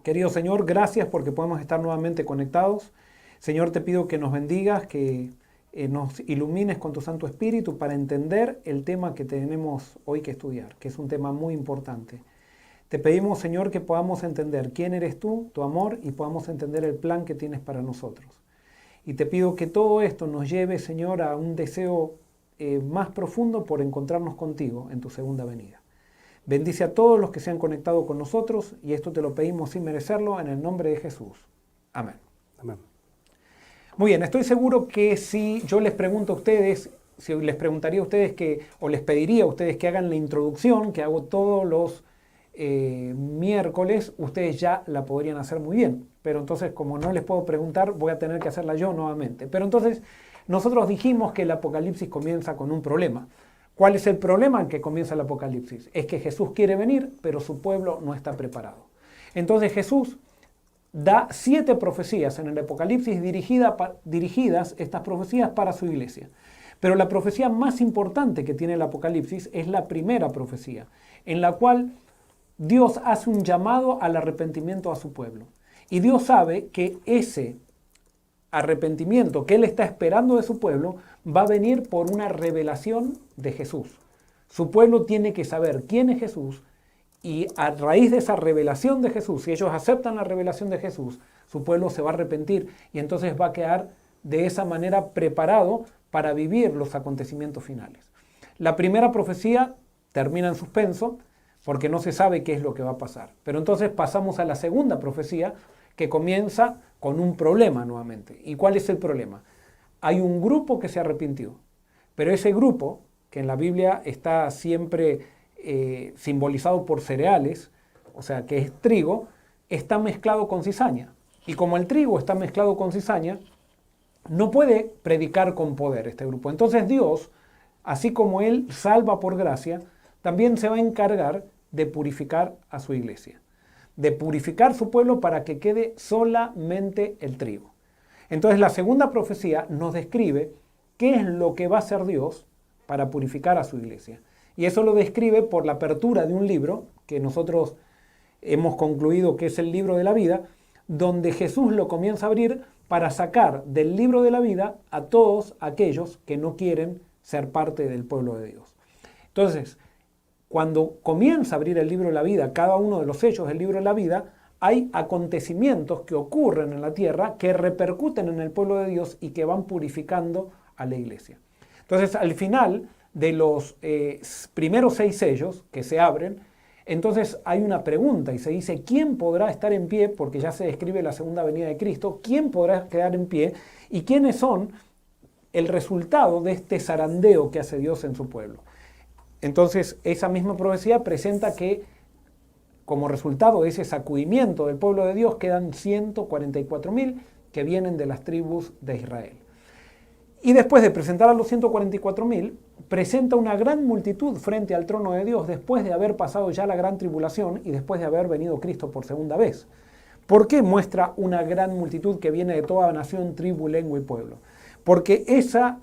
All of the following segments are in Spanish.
Querido Señor, gracias porque podemos estar nuevamente conectados. Señor, te pido que nos bendigas, que nos ilumines con tu Santo Espíritu para entender el tema que tenemos hoy que estudiar, que es un tema muy importante. Te pedimos, Señor, que podamos entender quién eres tú, tu amor, y podamos entender el plan que tienes para nosotros. Y te pido que todo esto nos lleve, Señor, a un deseo más profundo por encontrarnos contigo en tu segunda venida. Bendice a todos los que se han conectado con nosotros y esto te lo pedimos sin merecerlo en el nombre de Jesús. Amén. Amén. Muy bien, estoy seguro que si yo les pregunto a ustedes, si les preguntaría a ustedes o les pediría a ustedes que hagan la introducción, que hago todos los miércoles, ustedes ya la podrían hacer muy bien. Pero entonces, como no les puedo preguntar, voy a tener que hacerla yo nuevamente. Pero entonces, nosotros dijimos que el Apocalipsis comienza con un problema. ¿Cuál es el problema en que comienza el Apocalipsis? Es que Jesús quiere venir, pero su pueblo no está preparado. Entonces Jesús da 7 profecías en el Apocalipsis dirigidas estas profecías para su iglesia. Pero la profecía más importante que tiene el Apocalipsis es la primera profecía, en la cual Dios hace un llamado al arrepentimiento a su pueblo. Y Dios sabe que ese arrepentimiento que Él está esperando de su pueblo va a venir por una revelación de Jesús. Su pueblo tiene que saber quién es Jesús y a raíz de esa revelación de Jesús, si ellos aceptan la revelación de Jesús, su pueblo se va a arrepentir y entonces va a quedar de esa manera preparado para vivir los acontecimientos finales. La primera profecía termina en suspenso porque no se sabe qué es lo que va a pasar. Pero entonces pasamos a la segunda profecía que comienza con un problema nuevamente. ¿Y cuál es el problema? Hay un grupo que se arrepintió, pero ese grupo, que en la Biblia está siempre simbolizado por cereales, o sea que es trigo, está mezclado con cizaña. Y como el trigo está mezclado con cizaña, no puede predicar con poder este grupo. Entonces Dios, así como Él salva por gracia, también se va a encargar de purificar a su iglesia, de purificar su pueblo para que quede solamente el trigo. Entonces la segunda profecía nos describe qué es lo que va a hacer Dios para purificar a su iglesia. Y eso lo describe por la apertura de un libro que nosotros hemos concluido que es el libro de la vida, donde Jesús lo comienza a abrir para sacar del libro de la vida a todos aquellos que no quieren ser parte del pueblo de Dios. Entonces, cuando comienza a abrir el libro de la vida, cada uno de los sellos del libro de la vida, hay acontecimientos que ocurren en la tierra que repercuten en el pueblo de Dios y que van purificando a la iglesia. Entonces, al final de los primeros 6 sellos que se abren, entonces hay una pregunta y se dice, ¿quién podrá estar en pie? Porque ya se describe la segunda venida de Cristo. ¿Quién podrá quedar en pie? ¿Y quiénes son el resultado de este zarandeo que hace Dios en su pueblo? Entonces, esa misma profecía presenta que como resultado de ese sacudimiento del pueblo de Dios quedan 144.000 que vienen de las tribus de Israel. Y después de presentar a los 144.000, presenta una gran multitud frente al trono de Dios después de haber pasado ya la gran tribulación y después de haber venido Cristo por segunda vez. ¿Por qué muestra una gran multitud que viene de toda nación, tribu, lengua y pueblo? Porque esa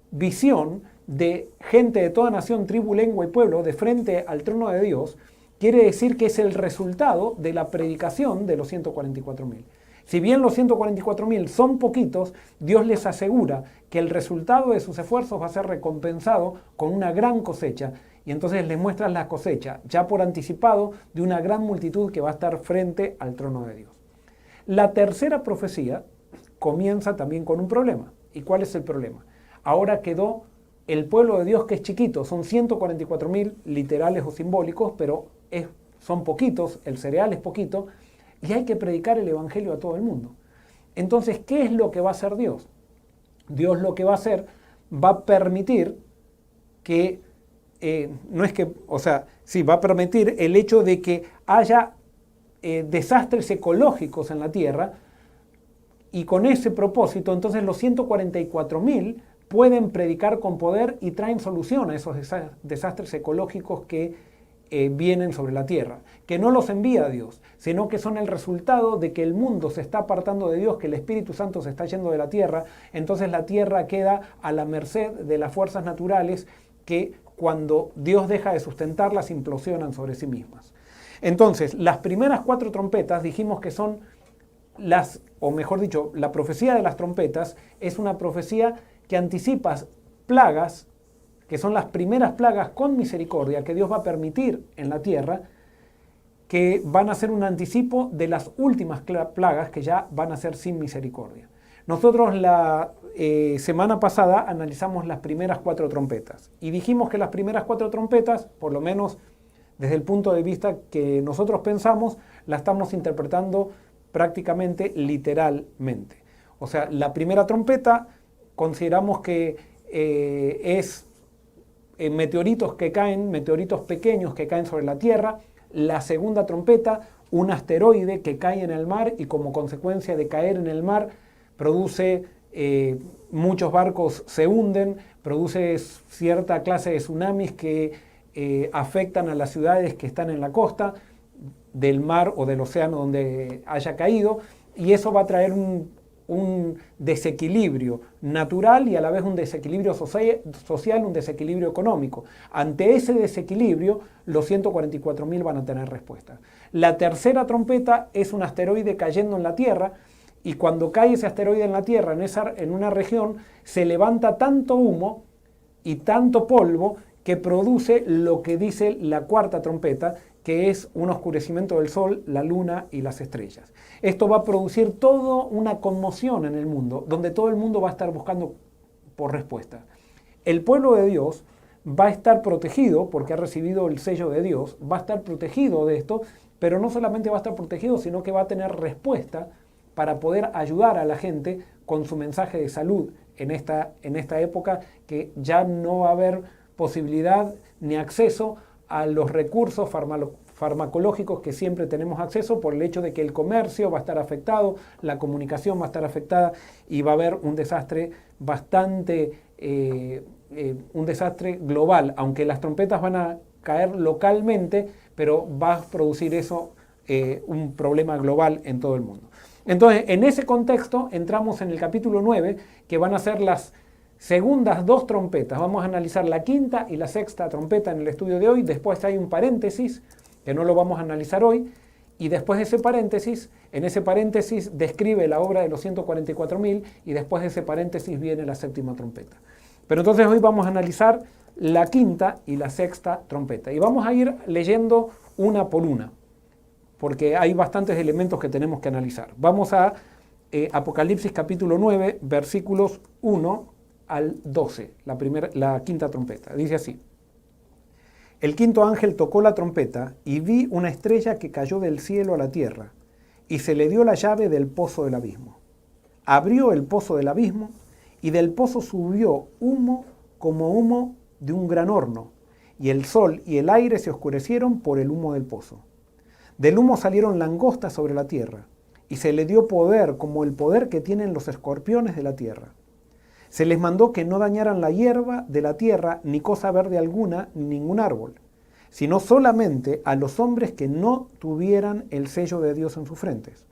visión de gente de toda nación, tribu, lengua y pueblo de frente al trono de Dios quiere decir que es el resultado de la predicación de los 144.000. Si bien los 144.000 son poquitos, Dios les asegura que el resultado de sus esfuerzos va a ser recompensado con una gran cosecha. Y entonces les muestran la cosecha, ya por anticipado, de una gran multitud que va a estar frente al trono de Dios. La tercera profecía comienza también con un problema. ¿Y cuál es el problema? Ahora quedó el pueblo de Dios que es chiquito, son 144.000 literales o simbólicos, pero son poquitos, el cereal es poquito, y hay que predicar el evangelio a todo el mundo. Entonces, ¿qué es lo que va a hacer Dios? Dios lo que va a hacer, va a permitir que, va a permitir el hecho de que haya desastres ecológicos en la tierra, y con ese propósito, entonces los 144.000 pueden predicar con poder y traen solución a esos desastres ecológicos que vienen sobre la tierra, que no los envía Dios, sino que son el resultado de que el mundo se está apartando de Dios, que el Espíritu Santo se está yendo de la tierra, entonces la tierra queda a la merced de las fuerzas naturales que cuando Dios deja de sustentarlas implosionan sobre sí mismas. Entonces, las primeras 4 trompetas dijimos que son o mejor dicho, la profecía de las trompetas es una profecía que anticipa plagas, que son las primeras plagas con misericordia que Dios va a permitir en la tierra, que van a ser un anticipo de las últimas plagas que ya van a ser sin misericordia. Nosotros la semana pasada analizamos las primeras 4 trompetas y dijimos que las primeras 4 trompetas, por lo menos desde el punto de vista que nosotros pensamos, la estamos interpretando prácticamente literalmente. O sea, la primera trompeta consideramos que es meteoritos pequeños que caen sobre la Tierra. La segunda trompeta, un asteroide que cae en el mar y como consecuencia de caer en el mar produce muchos barcos se hunden, produce cierta clase de tsunamis que afectan a las ciudades que están en la costa del mar o del océano donde haya caído, y eso va a traer un desequilibrio natural y a la vez un desequilibrio social, un desequilibrio económico. Ante ese desequilibrio, los 144.000 van a tener respuesta. La tercera trompeta es un asteroide cayendo en la Tierra, y cuando cae ese asteroide en la Tierra, en una región, se levanta tanto humo y tanto polvo que produce lo que dice la cuarta trompeta, que es un oscurecimiento del sol, la luna y las estrellas. Esto va a producir toda una conmoción en el mundo, donde todo el mundo va a estar buscando por respuesta. El pueblo de Dios va a estar protegido, porque ha recibido el sello de Dios, va a estar protegido de esto, pero no solamente va a estar protegido, sino que va a tener respuesta para poder ayudar a la gente con su mensaje de salud en esta época, que ya no va a haber posibilidad ni acceso a los recursos farmacológicos que siempre tenemos acceso, por el hecho de que el comercio va a estar afectado, la comunicación va a estar afectada y va a haber un desastre un desastre global, aunque las trompetas van a caer localmente, pero va a producir eso un problema global en todo el mundo. Entonces, en ese contexto entramos en el capítulo 9, que van a ser las segundas 2 trompetas. Vamos a analizar la quinta y la sexta trompeta en el estudio de hoy. Después hay un paréntesis, que no lo vamos a analizar hoy. Y después de ese paréntesis, en ese paréntesis describe la obra de los 144.000 y después de ese paréntesis viene la séptima trompeta. Pero entonces hoy vamos a analizar la quinta y la sexta trompeta. Y vamos a ir leyendo una por una, porque hay bastantes elementos que tenemos que analizar. Vamos a Apocalipsis capítulo 9, versículos 1 al 12, la quinta trompeta. Dice así: El quinto ángel tocó la trompeta y vi una estrella que cayó del cielo a la tierra, y se le dio la llave del pozo del abismo. Abrió el pozo del abismo, y del pozo subió humo como humo de un gran horno, y el sol y el aire se oscurecieron por el humo del pozo. Del humo salieron langostas sobre la tierra, y se le dio poder como el poder que tienen los escorpiones de la tierra. Se les mandó que no dañaran la hierba de la tierra, ni cosa verde alguna, ni ningún árbol, sino solamente a los hombres que no tuvieran el sello de Dios en sus frentes.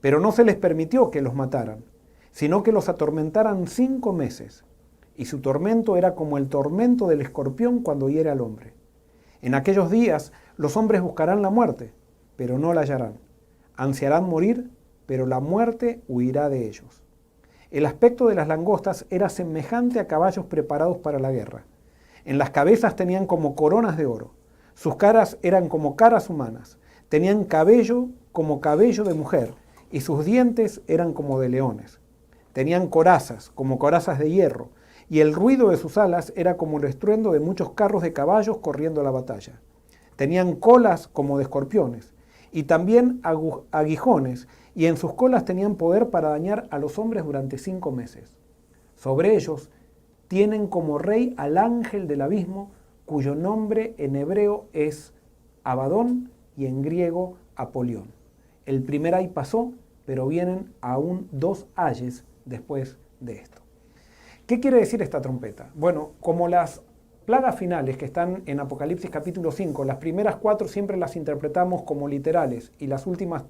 Pero no se les permitió que los mataran, sino que los atormentaran 5 meses, y su tormento era como el tormento del escorpión cuando hiere al hombre. En aquellos días los hombres buscarán la muerte, pero no la hallarán. Ansiarán morir, pero la muerte huirá de ellos. El aspecto de las langostas era semejante a caballos preparados para la guerra. En las cabezas tenían como coronas de oro. Sus caras eran como caras humanas. Tenían cabello como cabello de mujer, y sus dientes eran como de leones. Tenían corazas, como corazas de hierro, y el ruido de sus alas era como el estruendo de muchos carros de caballos corriendo a la batalla. Tenían colas como de escorpiones, y también aguijones, y en sus colas tenían poder para dañar a los hombres durante 5 meses. Sobre ellos tienen como rey al ángel del abismo, cuyo nombre en hebreo es Abadón y en griego Apolión. El primer ay pasó, pero vienen aún 2 ayes después de esto. ¿Qué quiere decir esta trompeta? Bueno, como las plagas finales que están en Apocalipsis capítulo 5, las primeras 4 siempre las interpretamos como literales y las últimas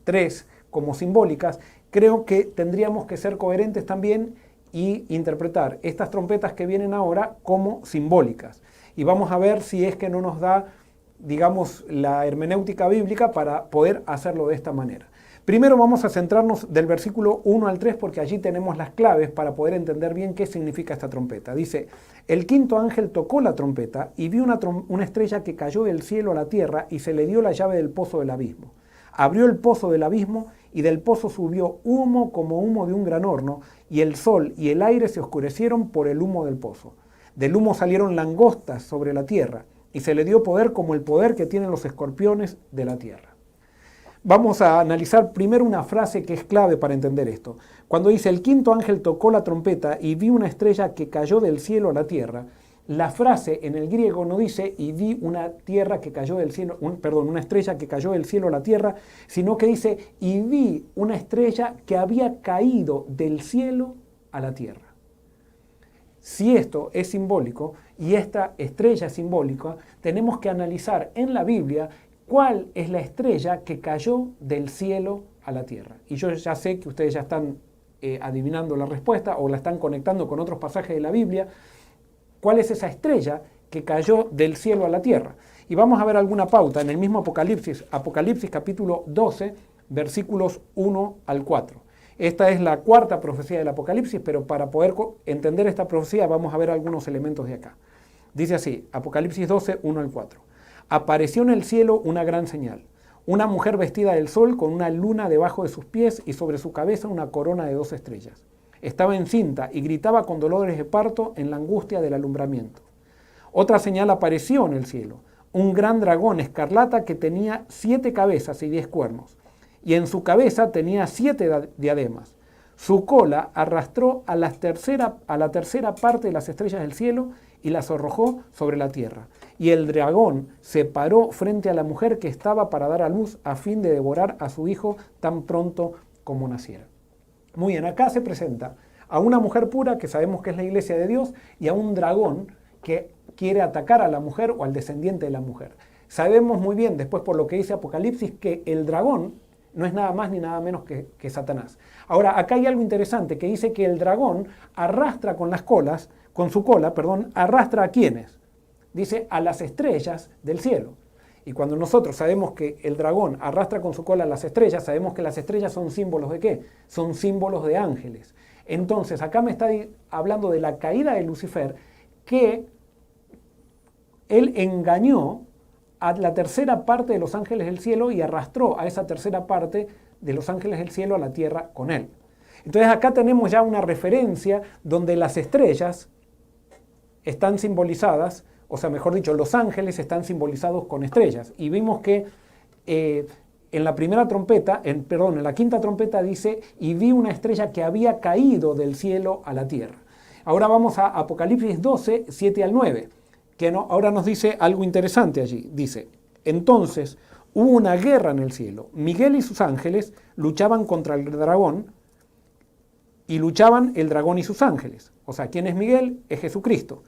3 como simbólicas, creo que tendríamos que ser coherentes también y interpretar estas trompetas que vienen ahora como simbólicas. Y vamos a ver si es que no nos da digamos, la hermenéutica bíblica para poder hacerlo de esta manera. Primero vamos a centrarnos del versículo 1 al 3 porque allí tenemos las claves para poder entender bien qué significa esta trompeta. Dice, el quinto ángel tocó la trompeta y vi una estrella que cayó del cielo a la tierra y se le dio la llave del pozo del abismo. Abrió el pozo del abismo y del pozo subió humo como humo de un gran horno y el sol y el aire se oscurecieron por el humo del pozo. Del humo salieron langostas sobre la tierra y se le dio poder como el poder que tienen los escorpiones de la tierra. Vamos a analizar primero una frase que es clave para entender esto. Cuando dice, el quinto ángel tocó la trompeta y vi una estrella que cayó del cielo a la tierra, la frase en el griego no dice, y vi una tierra que cayó del cielo, una estrella que cayó del cielo a la tierra, sino que dice, y vi una estrella que había caído del cielo a la tierra. Si esto es simbólico y esta estrella es simbólica, tenemos que analizar en la Biblia ¿cuál es la estrella que cayó del cielo a la tierra? Y yo ya sé que ustedes ya están adivinando la respuesta o la están conectando con otros pasajes de la Biblia. ¿Cuál es esa estrella que cayó del cielo a la tierra? Y vamos a ver alguna pauta en el mismo Apocalipsis, Apocalipsis capítulo 12, versículos 1 al 4. Esta es la cuarta profecía del Apocalipsis, pero para poder entender esta profecía vamos a ver algunos elementos de acá. Dice así, Apocalipsis 12, 1 al 4. Apareció en el cielo una gran señal, una mujer vestida del sol con una luna debajo de sus pies y sobre su cabeza una corona de 2 estrellas. Estaba encinta y gritaba con dolores de parto en la angustia del alumbramiento. Otra señal apareció en el cielo, un gran dragón escarlata que tenía 7 cabezas y 10 cuernos, y en su cabeza tenía 7 diademas. Su cola arrastró a la tercera parte de las estrellas del cielo y las arrojó sobre la tierra. Y el dragón se paró frente a la mujer que estaba para dar a luz a fin de devorar a su hijo tan pronto como naciera. Muy bien, acá se presenta a una mujer pura, que sabemos que es la iglesia de Dios, y a un dragón que quiere atacar a la mujer o al descendiente de la mujer. Sabemos muy bien, después por lo que dice Apocalipsis, que el dragón no es nada más ni nada menos que Satanás. Ahora, acá hay algo interesante que dice que el dragón arrastra con su cola, arrastra ¿a quiénes? Dice a las estrellas del cielo. Y cuando nosotros sabemos que el dragón arrastra con su cola las estrellas, sabemos que las estrellas son símbolos ¿de qué? Son símbolos de ángeles. Entonces, acá me está hablando de la caída de Lucifer, que él engañó a la tercera parte de los ángeles del cielo y arrastró a esa tercera parte de los ángeles del cielo a la tierra con él. Entonces acá tenemos ya una referencia donde las estrellas están simbolizadas, o sea, mejor dicho, los ángeles están simbolizados con estrellas. Y vimos que en la quinta trompeta dice, y vi una estrella que había caído del cielo a la tierra. Ahora vamos a Apocalipsis 12, 7 al 9. Que ahora nos dice algo interesante allí. Dice, entonces hubo una guerra en el cielo. Miguel y sus ángeles luchaban contra el dragón y luchaban el dragón y sus ángeles. O sea, ¿quién es Miguel? Es Jesucristo.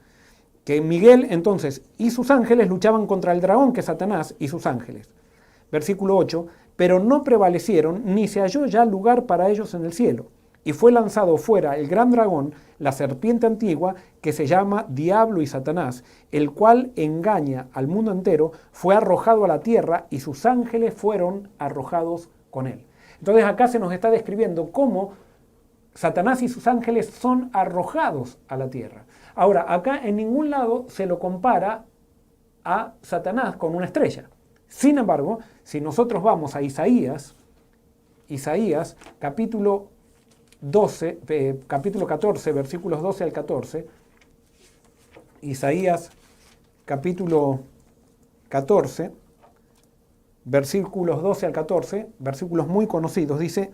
Que Miguel entonces y sus ángeles luchaban contra el dragón, que es Satanás, y sus ángeles. Versículo 8, pero no prevalecieron ni se halló ya lugar para ellos en el cielo. Y fue lanzado fuera el gran dragón, la serpiente antigua, que se llama Diablo y Satanás, el cual engaña al mundo entero, fue arrojado a la tierra y sus ángeles fueron arrojados con él. Entonces acá se nos está describiendo cómo Satanás y sus ángeles son arrojados a la tierra. Ahora, acá en ningún lado se lo compara a Satanás con una estrella. Sin embargo, si nosotros vamos a Isaías capítulo 14, versículos 12 al 14, Isaías capítulo 14, versículos 12 al 14, versículos muy conocidos, dice,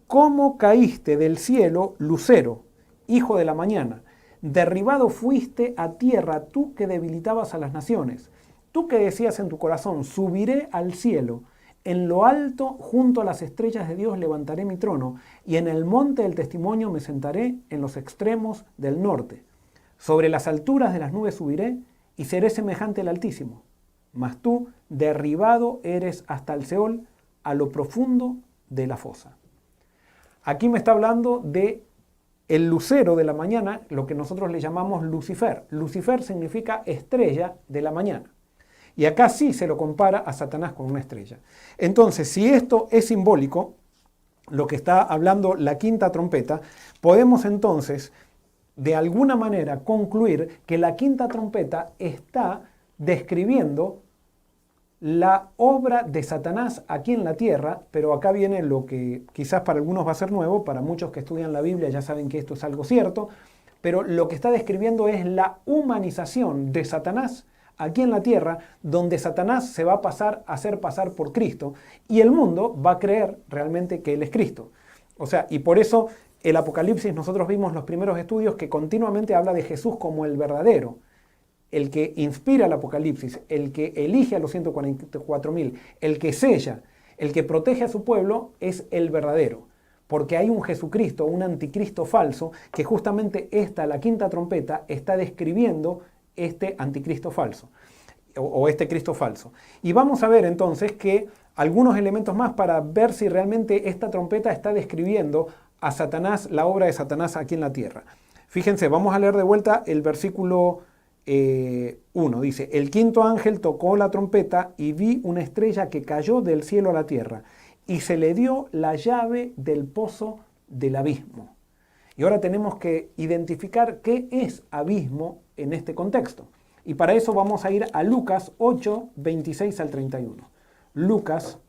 ¿cómo caíste del cielo, lucero, hijo de la mañana? Derribado fuiste a tierra, tú que debilitabas a las naciones, tú que decías en tu corazón, subiré al cielo. En lo alto, junto a las estrellas de Dios, levantaré mi trono, y en el monte del testimonio me sentaré en los extremos del norte. Sobre las alturas de las nubes subiré, y seré semejante al Altísimo. Mas tú, derribado eres hasta el Seol, a lo profundo de la fosa. Aquí me está hablando de el lucero de la mañana, lo que nosotros le llamamos Lucifer. Lucifer significa estrella de la mañana. Y acá sí se lo compara a Satanás con una estrella. Entonces, si esto es simbólico, lo que está hablando la quinta trompeta, podemos entonces de alguna manera concluir que la quinta trompeta está describiendo la obra de Satanás aquí en la tierra, pero acá viene lo que quizás para algunos va a ser nuevo, para muchos que estudian la Biblia ya saben que esto es algo cierto, pero lo que está describiendo es la humanización de Satanás aquí en la tierra, donde Satanás se va a pasar a hacer pasar por Cristo y el mundo va a creer realmente que Él es Cristo. O sea, y por eso el Apocalipsis, nosotros vimos los primeros estudios que continuamente habla de Jesús como el verdadero, el que inspira el Apocalipsis, el que elige a los 144.000, el que sella, el que protege a su pueblo, es el verdadero. Porque hay un Jesucristo, un anticristo falso, que justamente la quinta trompeta, está describiendo este anticristo falso, o este Cristo falso. Y vamos a ver entonces que algunos elementos más para ver si realmente esta trompeta está describiendo a Satanás, la obra de Satanás aquí en la tierra. Fíjense, vamos a leer de vuelta el versículo 1. Dice, el quinto ángel tocó la trompeta y vi una estrella que cayó del cielo a la tierra y se le dio la llave del pozo del abismo. Y ahora tenemos que identificar qué es abismo en este contexto. Y para eso vamos a ir a Lucas 8, 26 al 31. Lucas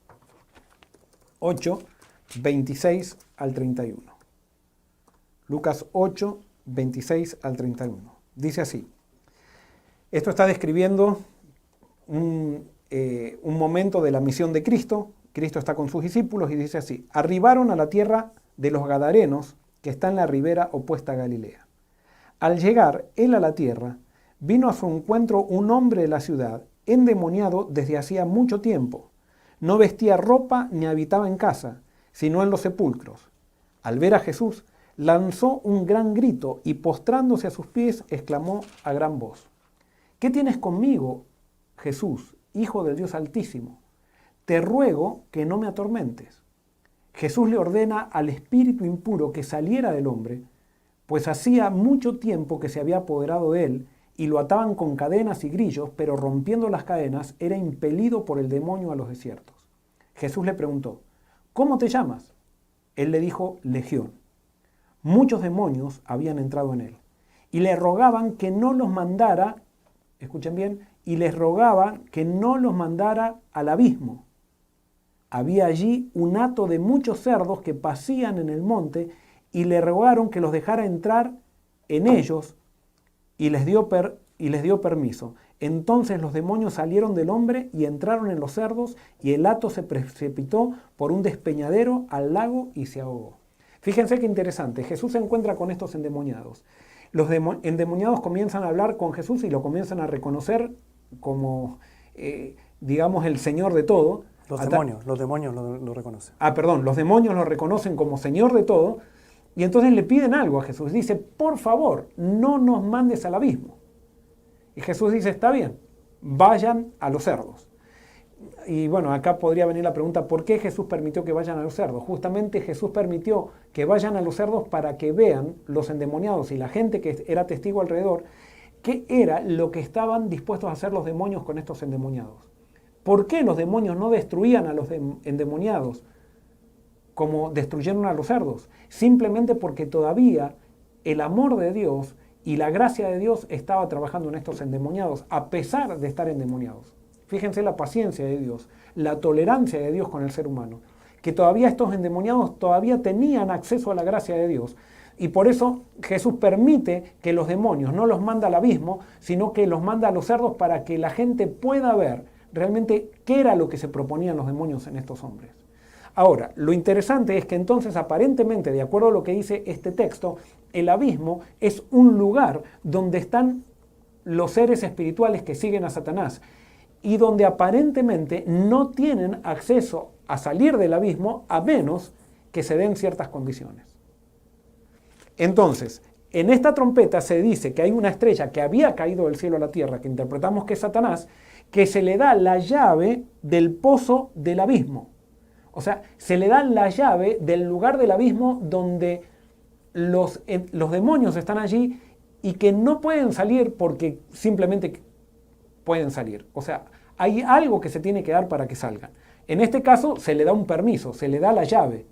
8, 26 al 31. Lucas 8, 26 al 31. Dice así. Esto está describiendo un momento de la misión de Cristo. Cristo está con sus discípulos y dice así. Arribaron a la tierra de los Gadarenos, que está en la ribera opuesta a Galilea. Al llegar él a la tierra, vino a su encuentro un hombre de la ciudad, endemoniado desde hacía mucho tiempo. No vestía ropa ni habitaba en casa, sino en los sepulcros. Al ver a Jesús, lanzó un gran grito y postrándose a sus pies, exclamó a gran voz. ¿Qué tienes conmigo, Jesús, Hijo del Dios Altísimo? Te ruego que no me atormentes. Jesús le ordena al espíritu impuro que saliera del hombre, pues hacía mucho tiempo que se había apoderado de él y lo ataban con cadenas y grillos, pero rompiendo las cadenas era impelido por el demonio a los desiertos. Jesús le preguntó, ¿cómo te llamas? Él le dijo, Legión. Muchos demonios habían entrado en él y le rogaban que no los mandara, escuchen bien, y les rogaban que no los mandara al abismo. Había allí un hato de muchos cerdos que pasían en el monte y le rogaron que los dejara entrar en ellos y les dio permiso. Entonces los demonios salieron del hombre y entraron en los cerdos y el hato se precipitó por un despeñadero al lago y se ahogó. Fíjense qué interesante, Jesús se encuentra con estos endemoniados. Los endemoniados comienzan a hablar con Jesús y lo comienzan a reconocer como, digamos, el Señor de todo. Los demonios lo reconocen. Los demonios lo reconocen como Señor de todo y entonces le piden algo a Jesús. Dice, por favor, no nos mandes al abismo. Y Jesús dice, está bien, vayan a los cerdos. Y bueno, acá podría venir la pregunta, ¿por qué Jesús permitió que vayan a los cerdos? Justamente Jesús permitió que vayan a los cerdos para que vean los endemoniados y la gente que era testigo alrededor, qué era lo que estaban dispuestos a hacer los demonios con estos endemoniados. ¿Por qué los demonios no destruían a los endemoniados como destruyeron a los cerdos? Simplemente porque todavía el amor de Dios y la gracia de Dios estaba trabajando en estos endemoniados, a pesar de estar endemoniados. Fíjense la paciencia de Dios, la tolerancia de Dios con el ser humano, que todavía estos endemoniados todavía tenían acceso a la gracia de Dios. Y por eso Jesús permite que los demonios no los manda al abismo, sino que los manda a los cerdos para que la gente pueda ver realmente qué era lo que se proponían los demonios en estos hombres. Ahora, lo interesante es que entonces aparentemente, de acuerdo a lo que dice este texto, el abismo es un lugar donde están los seres espirituales que siguen a Satanás y donde aparentemente no tienen acceso a salir del abismo a menos que se den ciertas condiciones. Entonces, en esta trompeta se dice que hay una estrella que había caído del cielo a la tierra, que interpretamos que es Satanás, que se le da la llave del pozo del abismo. O sea, se le da la llave del lugar del abismo donde los demonios están allí y que no pueden salir porque simplemente pueden salir. O sea, hay algo que se tiene que dar para que salgan. En este caso se le da un permiso, se le da la llave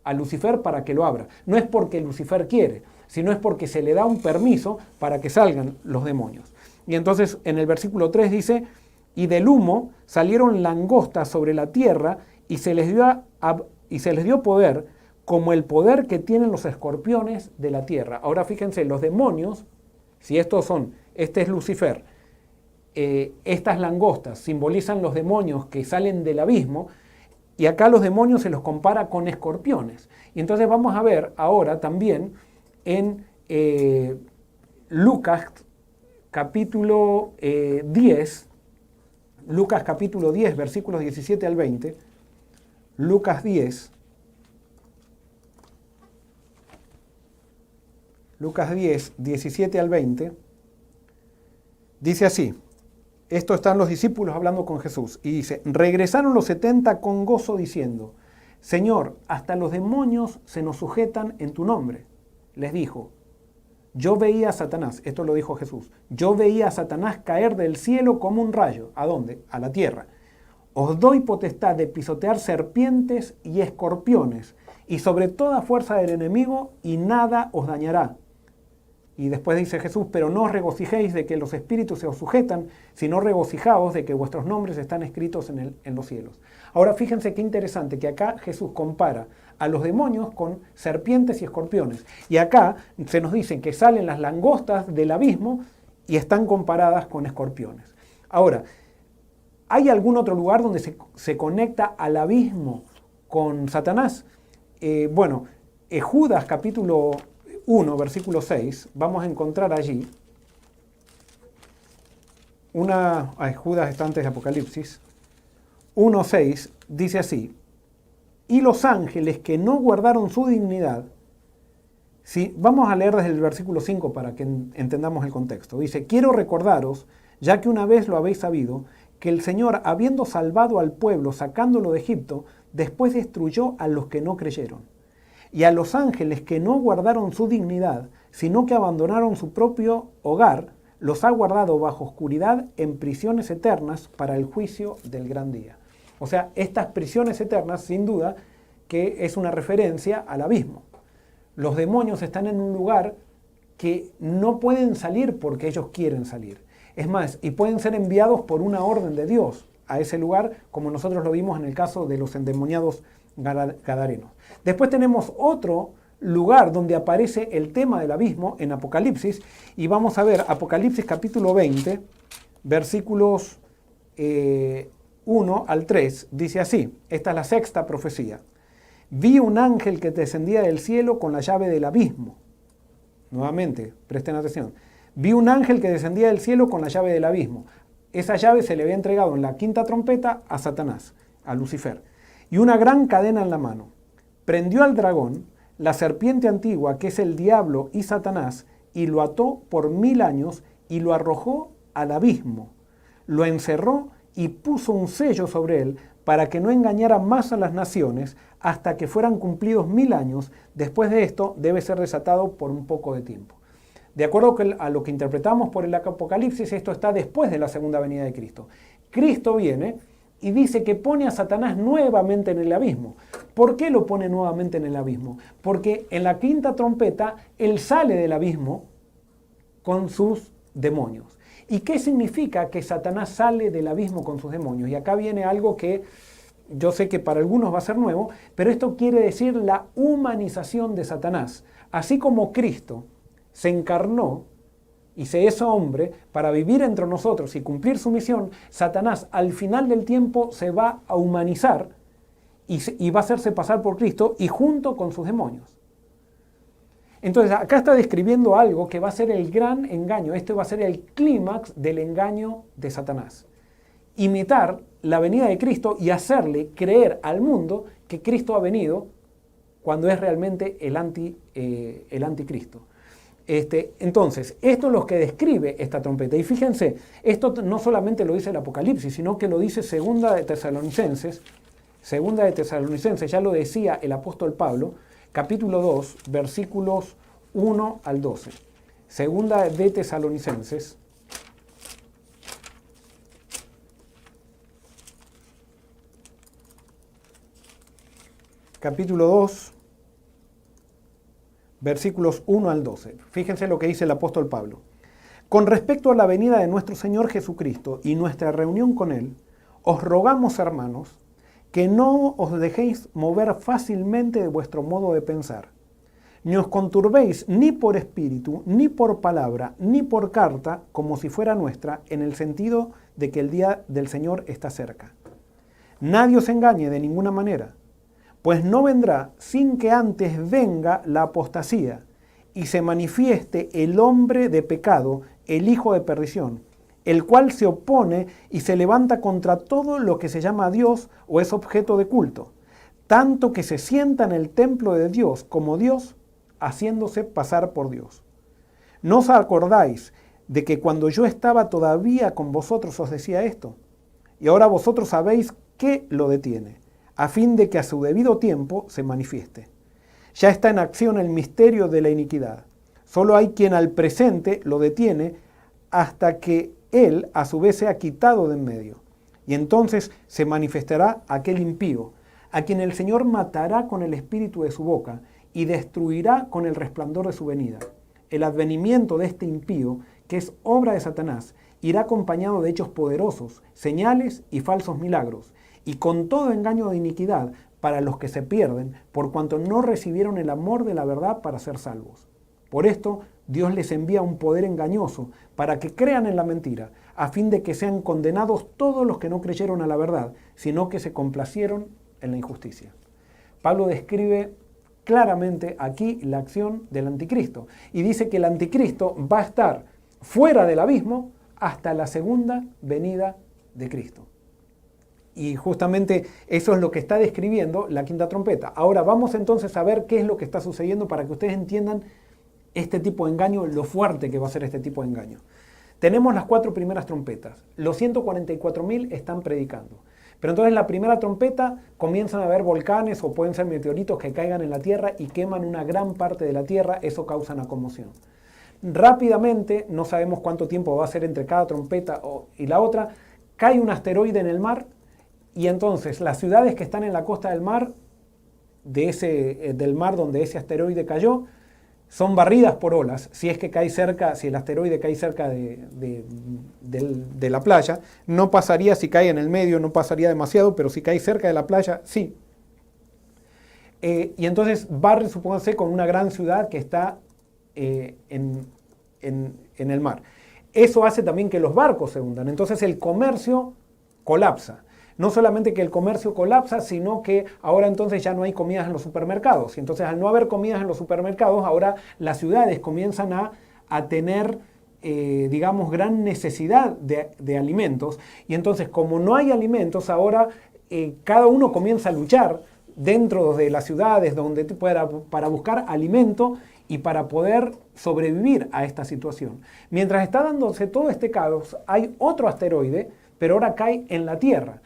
a Lucifer para que lo abra. No es porque Lucifer quiere, sino es porque se le da un permiso para que salgan los demonios. Y entonces en el versículo 3 dice, y del humo salieron langostas sobre la tierra y se les dio poder como el poder que tienen los escorpiones de la tierra. Ahora fíjense, los demonios, si este es Lucifer, estas langostas simbolizan los demonios que salen del abismo, y acá los demonios se los compara con escorpiones. Y entonces vamos a ver ahora también en Lucas capítulo 10, Lucas capítulo 10, versículos 17 al 20, Lucas 10, Lucas 10, 17 al 20, dice así, esto están los discípulos hablando con Jesús, y dice, regresaron los 70 con gozo diciendo, Señor, hasta los demonios se nos sujetan en tu nombre. Les dijo, yo veía a Satanás, esto lo dijo Jesús, yo veía a Satanás caer del cielo como un rayo. ¿A dónde? A la tierra. Os doy potestad de pisotear serpientes y escorpiones, y sobre toda fuerza del enemigo, y nada os dañará. Y después dice Jesús, pero no os regocijéis de que los espíritus se os sujetan, sino regocijaos de que vuestros nombres están escritos en los cielos. Ahora fíjense qué interesante que acá Jesús compara a los demonios con serpientes y escorpiones. Y acá se nos dice que salen las langostas del abismo y están comparadas con escorpiones. Ahora, ¿hay algún otro lugar donde se conecta al abismo con Satanás? Judas capítulo 1, versículo 6, vamos a encontrar allí Judas está antes de Apocalipsis, 1:6, dice así, y los ángeles que no guardaron su dignidad, vamos a leer desde el versículo 5 para que entendamos el contexto, dice, quiero recordaros, ya que una vez lo habéis sabido, que el Señor, habiendo salvado al pueblo, sacándolo de Egipto, después destruyó a los que no creyeron. Y a los ángeles que no guardaron su dignidad, sino que abandonaron su propio hogar, los ha guardado bajo oscuridad en prisiones eternas para el juicio del gran día. O sea, estas prisiones eternas, sin duda, que es una referencia al abismo. Los demonios están en un lugar que no pueden salir porque ellos quieren salir. Es más, y pueden ser enviados por una orden de Dios a ese lugar, como nosotros lo vimos en el caso de los endemoniados gadarenos. Después tenemos otro lugar donde aparece el tema del abismo en Apocalipsis, y vamos a ver Apocalipsis capítulo 20, versículos 1 al 3, dice así, esta es la sexta profecía. Vi un ángel que descendía del cielo con la llave del abismo. Nuevamente, presten atención. Vi un ángel que descendía del cielo con la llave del abismo. Esa llave se le había entregado en la quinta trompeta a Satanás, a Lucifer, y una gran cadena en la mano. Prendió al dragón, la serpiente antigua, que es el diablo y Satanás, y lo ató por 1000 años y lo arrojó al abismo. Lo encerró y puso un sello sobre él para que no engañara más a las naciones hasta que fueran cumplidos 1000 años. Después de esto debe ser desatado por un poco de tiempo. De acuerdo a lo que interpretamos por el Apocalipsis, esto está después de la segunda venida de Cristo. Cristo viene y dice que pone a Satanás nuevamente en el abismo. ¿Por qué lo pone nuevamente en el abismo? Porque en la quinta trompeta él sale del abismo con sus demonios. ¿Y qué significa que Satanás sale del abismo con sus demonios? Y acá viene algo que yo sé que para algunos va a ser nuevo, pero esto quiere decir la humanización de Satanás. Así como Cristo se encarnó y se hizo hombre para vivir entre nosotros y cumplir su misión, Satanás al final del tiempo se va a humanizar y va a hacerse pasar por Cristo y junto con sus demonios. Entonces acá está describiendo algo que va a ser el gran engaño. Este va a ser el clímax del engaño de Satanás. Imitar la venida de Cristo y hacerle creer al mundo que Cristo ha venido cuando es realmente el anticristo. Entonces, esto es lo que describe esta trompeta. Y fíjense, esto no solamente lo dice el Apocalipsis, sino que lo dice Segunda de Tesalonicenses, ya lo decía el apóstol Pablo, capítulo 2, versículos 1 al 12. Segunda de Tesalonicenses, capítulo 2, versículos 1 al 12. Fíjense lo que dice el apóstol Pablo. Con respecto a la venida de nuestro Señor Jesucristo y nuestra reunión con Él, os rogamos, hermanos, que no os dejéis mover fácilmente de vuestro modo de pensar. Ni os conturbéis ni por espíritu, ni por palabra, ni por carta, como si fuera nuestra, en el sentido de que el día del Señor está cerca. Nadie os engañe de ninguna manera, pues no vendrá sin que antes venga la apostasía y se manifieste el hombre de pecado, el hijo de perdición, el cual se opone y se levanta contra todo lo que se llama Dios o es objeto de culto, tanto que se sienta en el templo de Dios como Dios, haciéndose pasar por Dios. ¿No os acordáis de que cuando yo estaba todavía con vosotros os decía esto? Y ahora vosotros sabéis qué lo detiene, a fin de que a su debido tiempo se manifieste. Ya está en acción el misterio de la iniquidad. Solo hay quien al presente lo detiene hasta que él a su vez sea quitado de en medio. Y entonces se manifestará aquel impío, a quien el Señor matará con el espíritu de su boca y destruirá con el resplandor de su venida. El advenimiento de este impío, que es obra de Satanás, irá acompañado de hechos poderosos, señales y falsos milagros, y con todo engaño de iniquidad para los que se pierden, por cuanto no recibieron el amor de la verdad para ser salvos. Por esto, Dios les envía un poder engañoso para que crean en la mentira, a fin de que sean condenados todos los que no creyeron a la verdad, sino que se complacieron en la injusticia. Pablo describe claramente aquí la acción del anticristo y dice que el anticristo va a estar fuera del abismo hasta la segunda venida de Cristo. Y justamente eso es lo que está describiendo la quinta trompeta. Ahora vamos entonces a ver qué es lo que está sucediendo para que ustedes entiendan este tipo de engaño, lo fuerte que va a ser este tipo de engaño. Tenemos las 4 primeras trompetas. Los 144.000 están predicando. Pero entonces la primera trompeta comienzan a haber volcanes o pueden ser meteoritos que caigan en la tierra y queman una gran parte de la tierra. Eso causa una conmoción. Rápidamente, no sabemos cuánto tiempo va a ser entre cada trompeta y la otra, cae un asteroide en el mar y entonces las ciudades que están en la costa del mar, del mar donde ese asteroide cayó, son barridas por olas. Si es que cae cerca, si el asteroide cae cerca de la playa, no pasaría si cae en el medio, no pasaría demasiado, pero si cae cerca de la playa, sí. Y entonces barre, supónganse, con una gran ciudad que está en el mar. Eso hace también que los barcos se hundan. Entonces el comercio colapsa. No solamente que el comercio colapsa, sino que ahora entonces ya no hay comidas en los supermercados. Y entonces al no haber comidas en los supermercados, ahora las ciudades comienzan a tener, digamos, gran necesidad de alimentos. Y entonces como no hay alimentos, ahora cada uno comienza a luchar dentro de las ciudades para buscar alimento y para poder sobrevivir a esta situación. Mientras está dándose todo este caos, hay otro asteroide, pero ahora cae en la Tierra,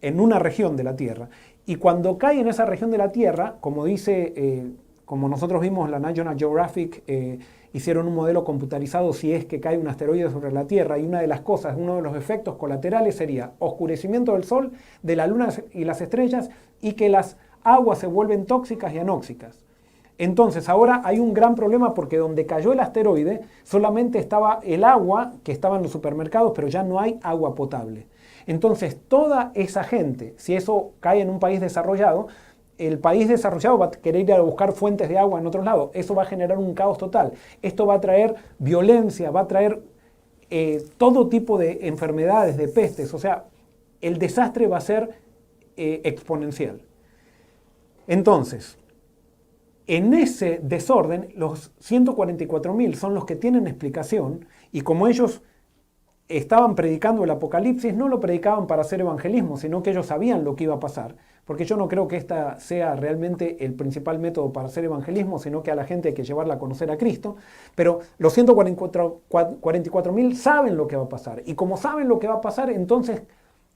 en una región de la Tierra. Y cuando cae en esa región de la Tierra, como dice, como nosotros vimos, la National Geographic hicieron un modelo computarizado si es que cae un asteroide sobre la Tierra, y una de las cosas, uno de los efectos colaterales sería oscurecimiento del Sol, de la Luna y las estrellas, y que las aguas se vuelven tóxicas y anóxicas. Entonces ahora hay un gran problema porque donde cayó el asteroide solamente estaba el agua que estaba en los supermercados, pero ya no hay agua potable. Entonces toda esa gente, si eso cae en un país desarrollado, el país desarrollado va a querer ir a buscar fuentes de agua en otros lados. Eso va a generar un caos total. Esto va a traer violencia, va a traer todo tipo de enfermedades, de pestes. O sea, el desastre va a ser exponencial. Entonces, en ese desorden, los 144.000 son los que tienen explicación, y como ellos estaban predicando el Apocalipsis, no lo predicaban para hacer evangelismo, sino que ellos sabían lo que iba a pasar, porque yo no creo que esta sea realmente el principal método para hacer evangelismo, sino que a la gente hay que llevarla a conocer a Cristo, pero los 144.000 saben lo que va a pasar, y como saben lo que va a pasar, entonces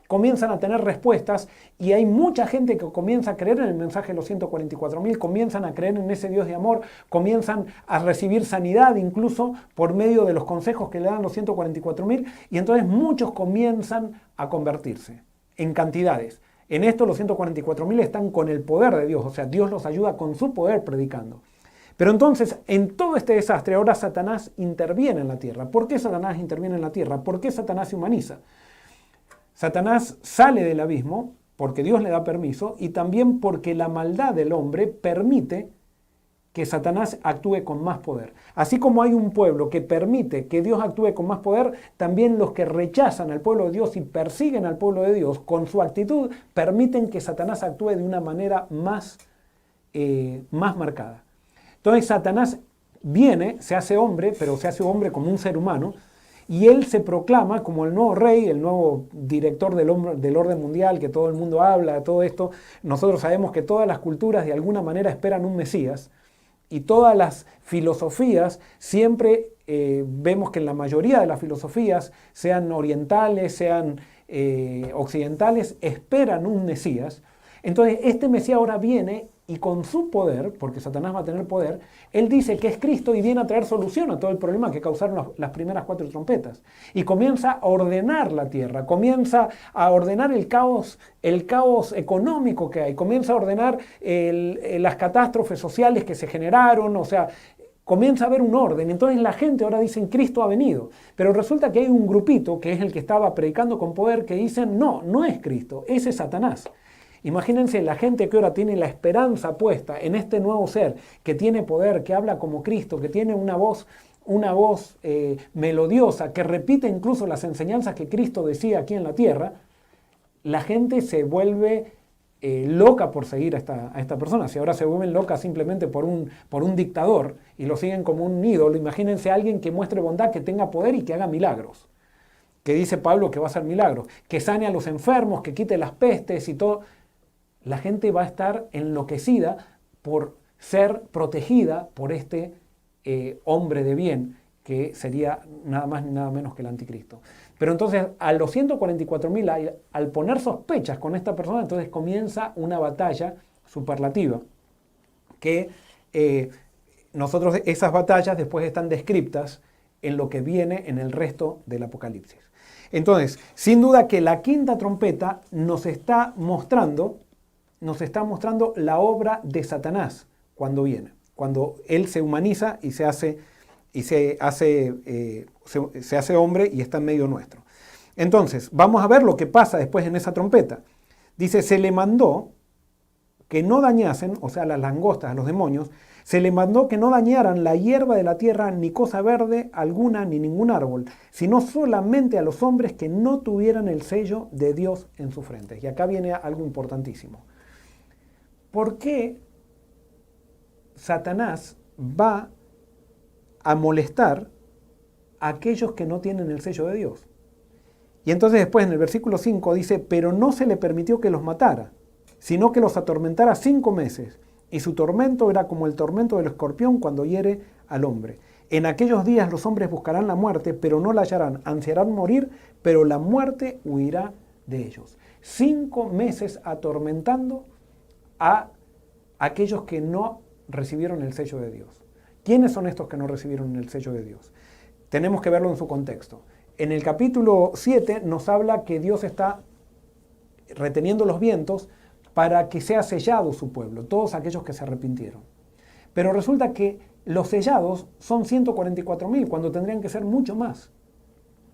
comienzan a tener respuestas, y hay mucha gente que comienza a creer en el mensaje de los 144.000, comienzan a creer en ese Dios de amor, comienzan a recibir sanidad incluso por medio de los consejos que le dan los 144.000, y entonces muchos comienzan a convertirse en cantidades. En esto los 144.000 están con el poder de Dios, o sea, Dios los ayuda con su poder predicando. Pero entonces, en todo este desastre, ahora Satanás interviene en la tierra. ¿Por qué Satanás interviene en la tierra? ¿Por qué Satanás se humaniza? Satanás sale del abismo porque Dios le da permiso y también porque la maldad del hombre permite que Satanás actúe con más poder. Así como hay un pueblo que permite que Dios actúe con más poder, también los que rechazan al pueblo de Dios y persiguen al pueblo de Dios con su actitud permiten que Satanás actúe de una manera más marcada. Entonces Satanás viene, se hace hombre, pero se hace hombre como un ser humano, y él se proclama como el nuevo rey, el nuevo director del orden mundial, que todo el mundo habla, de todo esto. Nosotros sabemos que todas las culturas de alguna manera esperan un Mesías, y todas las filosofías siempre vemos que en la mayoría de las filosofías, sean orientales, sean occidentales, esperan un Mesías. Entonces este Mesías ahora viene y con su poder, porque Satanás va a tener poder, él dice que es Cristo y viene a traer solución a todo el problema que causaron las primeras 4 trompetas. Y comienza a ordenar la tierra, comienza a ordenar el caos económico que hay, comienza a ordenar las catástrofes sociales que se generaron, o sea, comienza a haber un orden. Entonces la gente ahora dice, Cristo ha venido. Pero resulta que hay un grupito, que es el que estaba predicando con poder, que dicen, no, no es Cristo, ese es Satanás. Imagínense la gente que ahora tiene la esperanza puesta en este nuevo ser, que tiene poder, que habla como Cristo, que tiene una voz melodiosa, que repite incluso las enseñanzas que Cristo decía aquí en la tierra. La gente se vuelve loca por seguir a esta persona. Si ahora se vuelven locas simplemente por un dictador y lo siguen como un ídolo, imagínense a alguien que muestre bondad, que tenga poder y que haga milagros. Que dice Pablo que va a hacer milagros, que sane a los enfermos, que quite las pestes y todo. La gente va a estar enloquecida por ser protegida por este hombre de bien, que sería nada más ni nada menos que el anticristo. Pero entonces a los 144.000, al poner sospechas con esta persona, entonces comienza una batalla superlativa, que nosotros esas batallas después están descritas en lo que viene en el resto del Apocalipsis. Entonces, sin duda que la quinta trompeta nos está mostrando la obra de Satanás cuando viene, cuando él se humaniza y se hace hombre y está en medio nuestro. Entonces, vamos a ver lo que pasa después en esa trompeta. Dice, se le mandó que no dañasen, o sea, las langostas, a los demonios, se le mandó que no dañaran la hierba de la tierra, ni cosa verde alguna, ni ningún árbol, sino solamente a los hombres que no tuvieran el sello de Dios en su frente. Y acá viene algo importantísimo. ¿Por qué Satanás va a molestar a aquellos que no tienen el sello de Dios? Y entonces después en el versículo 5 dice, pero no se le permitió que los matara, sino que los atormentara 5 meses, y su tormento era como el tormento del escorpión cuando hiere al hombre. En aquellos días los hombres buscarán la muerte, pero no la hallarán, ansiarán morir, pero la muerte huirá de ellos. 5 meses atormentando a aquellos que no recibieron el sello de Dios. ¿Quiénes son estos que no recibieron el sello de Dios? Tenemos que verlo en su contexto. En el capítulo 7 nos habla que Dios está reteniendo los vientos para que sea sellado su pueblo, todos aquellos que se arrepintieron. Pero resulta que los sellados son 144.000, cuando tendrían que ser mucho más.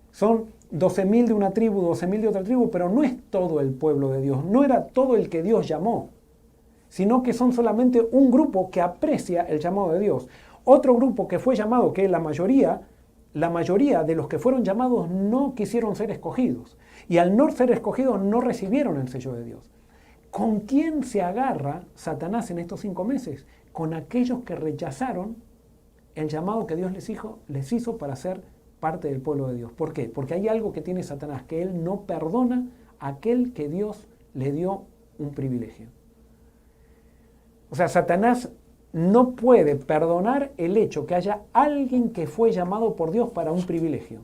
Son 12.000 de una tribu, 12.000 de otra tribu, pero no es todo el pueblo de Dios, no era todo el que Dios llamó, sino que son solamente un grupo que aprecia el llamado de Dios. Otro grupo que fue llamado, que la mayoría de los que fueron llamados no quisieron ser escogidos. Y al no ser escogidos no recibieron el sello de Dios. ¿Con quién se agarra Satanás en estos 5 meses? Con aquellos que rechazaron el llamado que Dios les hizo para ser parte del pueblo de Dios. ¿Por qué? Porque hay algo que tiene Satanás, que él no perdona a aquel que Dios le dio un privilegio. O sea, Satanás no puede perdonar el hecho que haya alguien que fue llamado por Dios para un privilegio.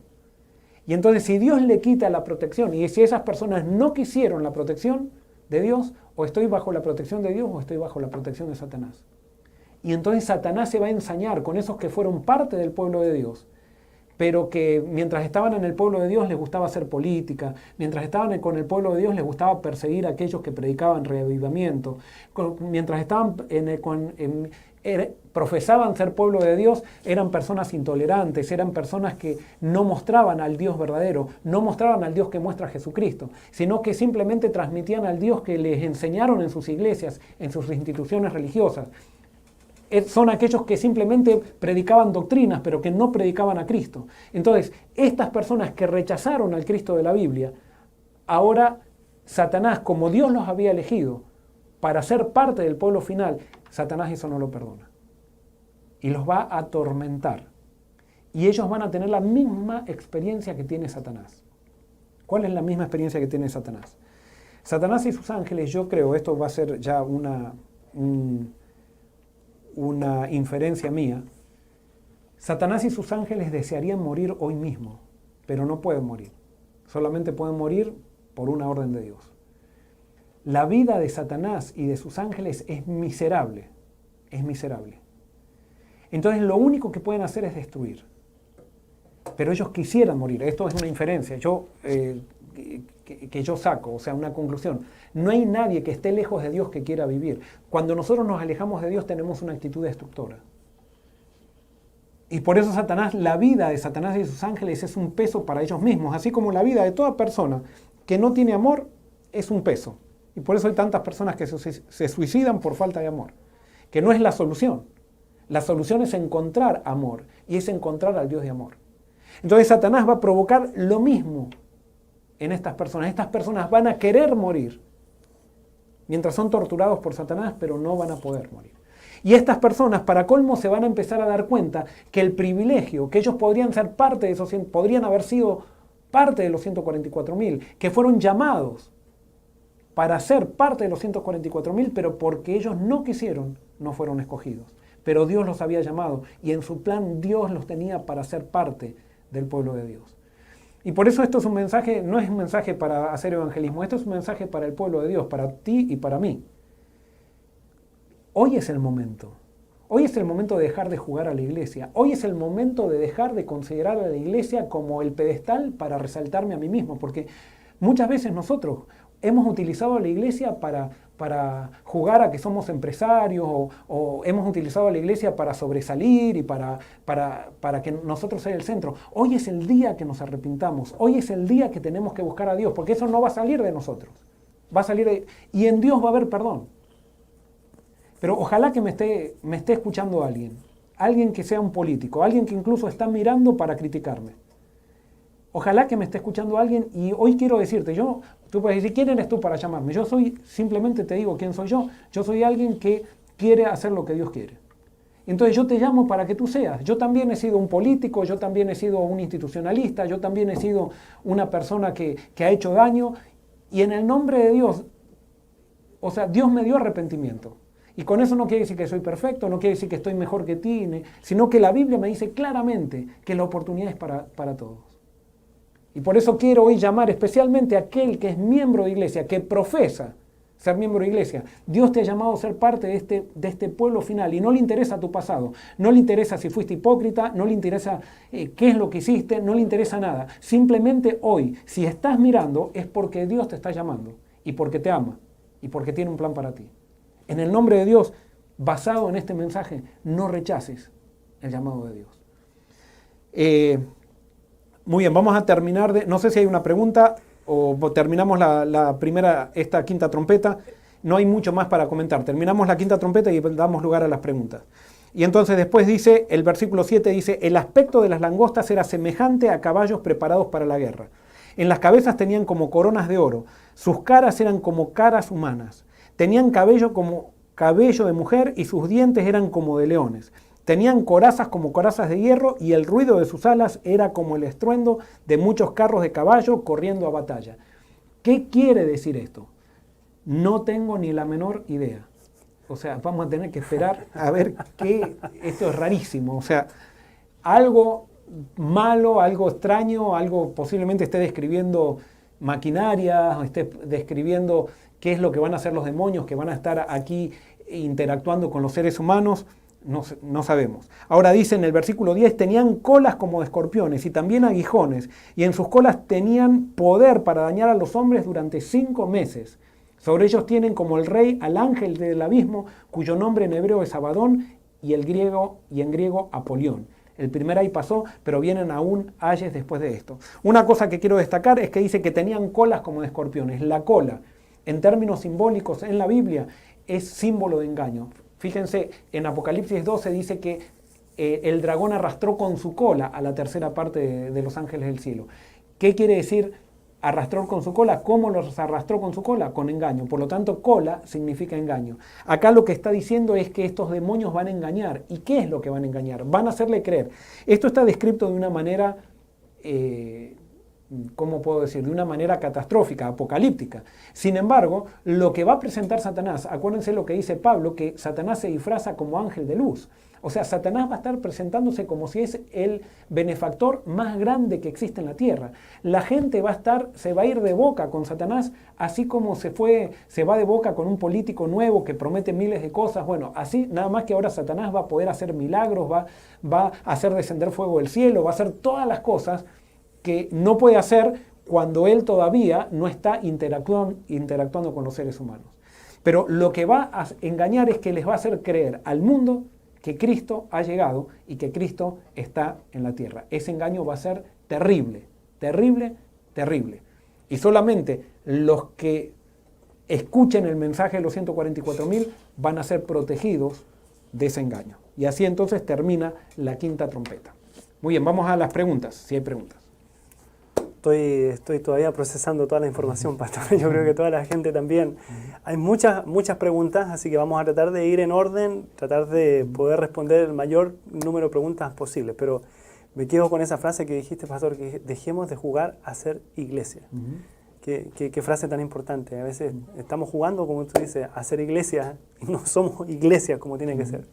Y entonces si Dios le quita la protección, y si esas personas no quisieron la protección de Dios, o estoy bajo la protección de Dios o estoy bajo la protección de Satanás. Y entonces Satanás se va a ensañar con esos que fueron parte del pueblo de Dios, pero que mientras estaban en el pueblo de Dios les gustaba hacer política, mientras estaban con el pueblo de Dios les gustaba perseguir a aquellos que predicaban reavivamiento, mientras estaban profesaban ser pueblo de Dios, eran personas intolerantes, eran personas que no mostraban al Dios verdadero, no mostraban al Dios que muestra Jesucristo, sino que simplemente transmitían al Dios que les enseñaron en sus iglesias, en sus instituciones religiosas. Son aquellos que simplemente predicaban doctrinas, pero que no predicaban a Cristo. Entonces, estas personas que rechazaron al Cristo de la Biblia, ahora Satanás, como Dios los había elegido para ser parte del pueblo final, Satanás eso no lo perdona. Y los va a atormentar. Y ellos van a tener la misma experiencia que tiene Satanás. ¿Cuál es la misma experiencia que tiene Satanás? Satanás y sus ángeles, yo creo, esto va a ser ya una inferencia mía, Satanás y sus ángeles desearían morir hoy mismo, pero no pueden morir. Solamente pueden morir por una orden de Dios. La vida de Satanás y de sus ángeles es miserable, es miserable. Entonces lo único que pueden hacer es destruir. Pero ellos quisieran morir. Esto es una inferencia que yo saco, o sea, una conclusión. No hay nadie que esté lejos de Dios que quiera vivir. Cuando nosotros nos alejamos de Dios tenemos una actitud destructora. Y por eso Satanás, la vida de Satanás y sus ángeles es un peso para ellos mismos, así como la vida de toda persona que no tiene amor es un peso. Y por eso hay tantas personas que se suicidan por falta de amor, que no es la solución. La solución es encontrar amor y es encontrar al Dios de amor. Entonces Satanás va a provocar lo mismo en estas personas. Estas personas van a querer morir mientras son torturados por Satanás, pero no van a poder morir. Y estas personas, para colmo, se van a empezar a dar cuenta que el privilegio, que ellos podrían ser parte de esos, podrían haber sido parte de los 144.000, que fueron llamados para ser parte de los 144.000, pero porque ellos no quisieron, no fueron escogidos. Pero Dios los había llamado y en su plan Dios los tenía para ser parte del pueblo de Dios. Y por eso esto es un mensaje, no es un mensaje para hacer evangelismo, esto es un mensaje para el pueblo de Dios, para ti y para mí. Hoy es el momento. Hoy es el momento de dejar de jugar a la iglesia. Hoy es el momento de dejar de considerar a la iglesia como el pedestal para resaltarme a mí mismo. Porque muchas veces nosotros hemos utilizado a la iglesia para jugar a que somos empresarios o hemos utilizado a la iglesia para sobresalir y para que nosotros sea el centro. Hoy es el día que nos arrepintamos. Hoy es el día que tenemos que buscar a Dios. Porque eso no va a salir de nosotros. Va a salir y en Dios va a haber perdón. Pero ojalá que me esté escuchando alguien que sea un político, alguien que incluso está mirando para criticarme. Ojalá que me esté escuchando alguien y hoy quiero decirte, tú puedes decir, ¿quién eres tú para llamarme? Simplemente te digo quién soy yo. Yo soy alguien que quiere hacer lo que Dios quiere. Entonces yo te llamo para que tú seas. Yo también he sido un político, yo también he sido un institucionalista, yo también he sido una persona que ha hecho daño y en el nombre de Dios, o sea, Dios me dio arrepentimiento. Y con eso no quiere decir que soy perfecto, no quiere decir que estoy mejor que ti, sino que la Biblia me dice claramente que la oportunidad es para todos. Y por eso quiero hoy llamar especialmente a aquel que es miembro de iglesia, que profesa ser miembro de iglesia. Dios te ha llamado a ser parte de este pueblo final y no le interesa tu pasado, no le interesa si fuiste hipócrita, no le interesa qué es lo que hiciste, no le interesa nada. Simplemente hoy, si estás mirando, es porque Dios te está llamando y porque te ama y porque tiene un plan para ti. En el nombre de Dios, basado en este mensaje, no rechaces el llamado de Dios. Muy bien, vamos a terminar. No sé si hay una pregunta o terminamos esta quinta trompeta. No hay mucho más para comentar. Terminamos la quinta trompeta y damos lugar a las preguntas. Y entonces después dice, el versículo 7 dice, el aspecto de las langostas era semejante a caballos preparados para la guerra. En las cabezas tenían como coronas de oro, sus caras eran como caras humanas. Tenían cabello como cabello de mujer y sus dientes eran como de leones. Tenían corazas como corazas de hierro y el ruido de sus alas era como el estruendo de muchos carros de caballo corriendo a batalla. ¿Qué quiere decir esto? No tengo ni la menor idea. O sea, vamos a tener que esperar a ver qué. Esto es rarísimo. O sea, algo malo, algo extraño, algo posiblemente esté describiendo maquinaria, o esté describiendo qué es lo que van a hacer los demonios que van a estar aquí interactuando con los seres humanos. no sabemos. Ahora dice en el versículo 10, tenían colas como de escorpiones y también aguijones, y en sus colas tenían poder para dañar a los hombres durante 5 meses. Sobre ellos tienen como el rey al ángel del abismo, cuyo nombre en hebreo es Abadón y en griego Apolión. El primer ay pasó, pero vienen aún ayes después de esto. Una cosa que quiero destacar es que dice que tenían colas como de escorpiones. La cola, en términos simbólicos en la Biblia, es símbolo de engaño. Fíjense, en Apocalipsis 12 dice que el dragón arrastró con su cola a la tercera parte de los ángeles del cielo. ¿Qué quiere decir arrastró con su cola? ¿Cómo los arrastró con su cola? Con engaño. Por lo tanto, cola significa engaño. Acá lo que está diciendo es que estos demonios van a engañar. ¿Y qué es lo que van a engañar? Van a hacerle creer. Esto está descrito de una manera, ¿cómo puedo decir? De una manera catastrófica, apocalíptica. Sin embargo, lo que va a presentar Satanás, acuérdense lo que dice Pablo, que Satanás se disfraza como ángel de luz. O sea, Satanás va a estar presentándose como si es el benefactor más grande que existe en la tierra. La gente se va a ir de boca con Satanás, así como se va de boca con un político nuevo que promete miles de cosas. Bueno, así nada más que ahora Satanás va a poder hacer milagros, va a hacer descender fuego del cielo, va a hacer todas las cosas que no puede hacer cuando él todavía no está interactuando con los seres humanos. Pero lo que va a engañar es que les va a hacer creer al mundo que Cristo ha llegado y que Cristo está en la tierra. Ese engaño va a ser terrible, terrible, terrible. Y solamente los que escuchen el mensaje de los 144.000 van a ser protegidos de ese engaño. Y así entonces termina la quinta trompeta. Muy bien, vamos a las preguntas, si hay preguntas. Estoy todavía procesando toda la información, pastor. Yo creo que toda la gente también. Hay muchas preguntas, así que vamos a tratar de ir en orden, tratar de poder responder el mayor número de preguntas posible. Pero me quedo con esa frase que dijiste, pastor, que dejemos de jugar a ser iglesia. Qué frase tan importante. A veces estamos jugando, como tú dices, a ser iglesia y no somos iglesia como tiene que ser.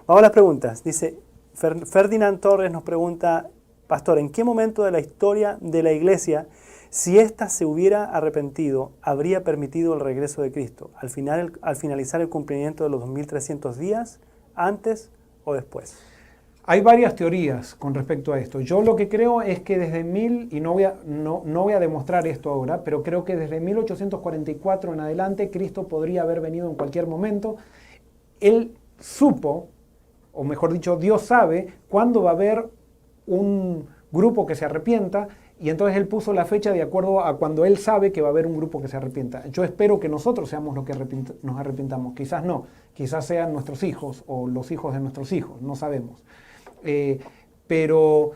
Vamos a las preguntas. Dice, Ferdinand Torres nos pregunta, pastor, ¿en qué momento de la historia de la iglesia, si ésta se hubiera arrepentido, habría permitido el regreso de Cristo? ¿Al finalizar el cumplimiento de los 2300 días, antes o después? Hay varias teorías con respecto a esto. Yo lo que creo es que desde y no voy a demostrar esto ahora, pero creo que desde 1844 en adelante Cristo podría haber venido en cualquier momento. Él supo, o mejor dicho, Dios sabe cuándo va a haber un grupo que se arrepienta, y entonces él puso la fecha de acuerdo a cuando él sabe que va a haber un grupo que se arrepienta. Yo espero que nosotros seamos los que nos arrepintamos, quizás no, quizás sean nuestros hijos o los hijos de nuestros hijos, no sabemos. Pero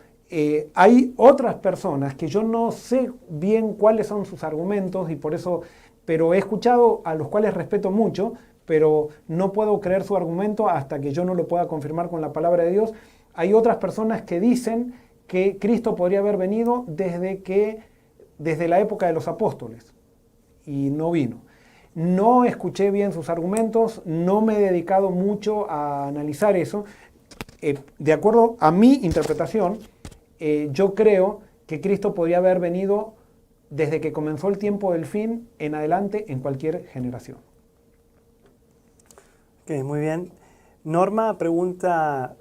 hay otras personas que yo no sé bien cuáles son sus argumentos, y por eso, pero he escuchado a los cuales respeto mucho, pero no puedo creer su argumento hasta que yo no lo pueda confirmar con la palabra de Dios. Hay otras personas que dicen que Cristo podría haber venido desde la época de los apóstoles, y no vino. No escuché bien sus argumentos, no me he dedicado mucho a analizar eso. De acuerdo a mi interpretación, yo creo que Cristo podría haber venido desde que comenzó el tiempo del fin en adelante en cualquier generación. Ok, muy bien. Norma pregunta,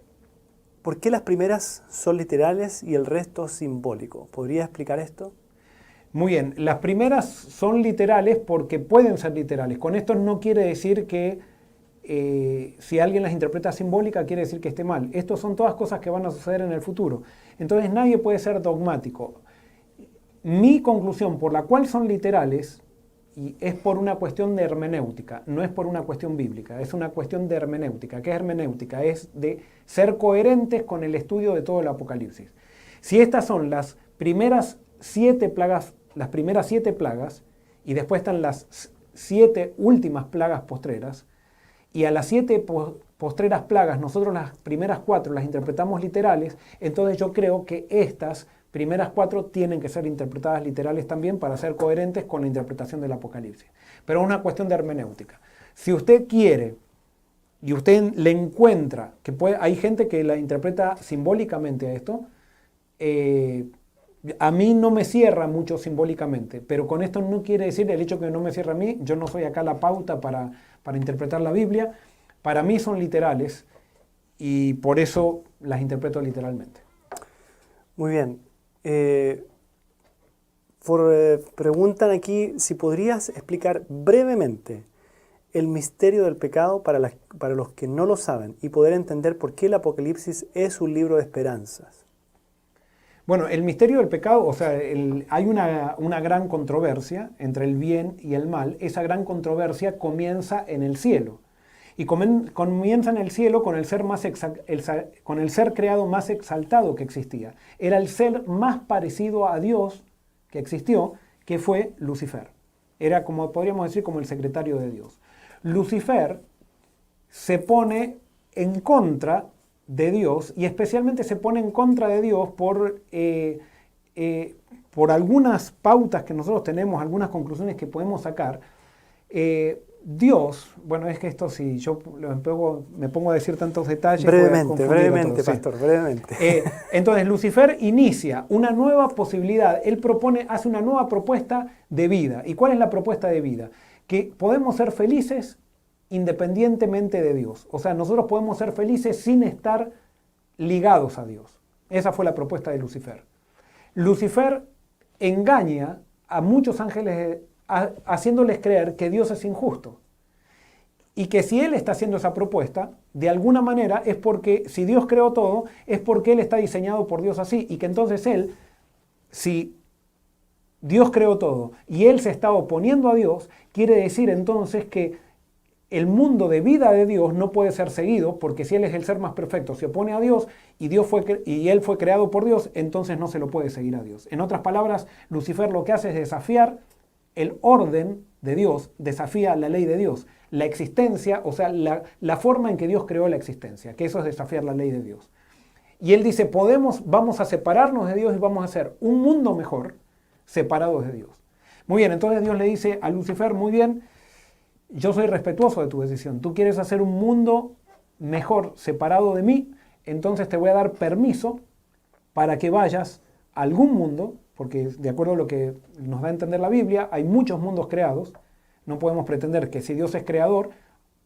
¿por qué las primeras son literales y el resto simbólico? ¿Podría explicar esto? Muy bien, las primeras son literales porque pueden ser literales. Con esto no quiere decir que si alguien las interpreta simbólica quiere decir que esté mal. Estas son todas cosas que van a suceder en el futuro. Entonces nadie puede ser dogmático. Mi conclusión por la cual son literales y es por una cuestión de hermenéutica, no es por una cuestión bíblica, es una cuestión de hermenéutica. ¿Qué es hermenéutica? Es de ser coherentes con el estudio de todo el Apocalipsis. Si estas son las primeras 7 plagas, y después están las 7 últimas plagas postreras, y a las 7 postreras plagas nosotros las primeras 4 las interpretamos literales, entonces yo creo que estas primeras 4 tienen que ser interpretadas literales también para ser coherentes con la interpretación del Apocalipsis. Pero es una cuestión de hermenéutica. Si usted quiere y usted le encuentra que hay gente que la interpreta simbólicamente a esto, a mí no me cierra mucho simbólicamente, pero con esto no quiere decir el hecho que no me cierra a mí. Yo no soy acá la pauta para interpretar la Biblia. Para mí son literales y por eso las interpreto literalmente. Muy bien. Preguntan aquí si podrías explicar brevemente el misterio del pecado para los que no lo saben y poder entender por qué el Apocalipsis es un libro de esperanzas. Bueno, el misterio del pecado, o sea, hay una gran controversia entre el bien y el mal. Esa gran controversia comienza en el cielo. Y comienza en el cielo con el ser creado más exaltado que existía. Era el ser más parecido a Dios que existió, que fue Lucifer. Era, como podríamos decir, como el secretario de Dios. Lucifer se pone en contra de Dios, y especialmente se pone en contra de Dios por algunas pautas que nosotros tenemos, algunas conclusiones que podemos sacar. Dios, bueno, es que esto si yo me pongo a decir tantos detalles... Brevemente, pastor, brevemente. Entonces Lucifer inicia una nueva posibilidad, él hace una nueva propuesta de vida. ¿Y cuál es la propuesta de vida? Que podemos ser felices independientemente de Dios. O sea, nosotros podemos ser felices sin estar ligados a Dios. Esa fue la propuesta de Lucifer. Lucifer engaña a muchos ángeles haciéndoles creer que Dios es injusto. Y que si Él está haciendo esa propuesta, de alguna manera es porque, si Dios creó todo, es porque Él está diseñado por Dios así. Y que entonces Él, si Dios creó todo y Él se está oponiendo a Dios, quiere decir entonces que el mundo de vida de Dios no puede ser seguido, porque si Él es el ser más perfecto, se opone a Dios y Él fue creado por Dios, entonces no se lo puede seguir a Dios. En otras palabras, Lucifer lo que hace es desafiar el orden de Dios, desafía la ley de Dios, la existencia, o sea, la forma en que Dios creó la existencia, que eso es desafiar la ley de Dios. Y Él dice, vamos a separarnos de Dios y vamos a hacer un mundo mejor separados de Dios. Muy bien, entonces Dios le dice a Lucifer, muy bien, yo soy respetuoso de tu decisión. Tú quieres hacer un mundo mejor separado de mí, entonces te voy a dar permiso para que vayas a algún mundo, porque de acuerdo a lo que nos da a entender la Biblia, hay muchos mundos creados. No podemos pretender que si Dios es creador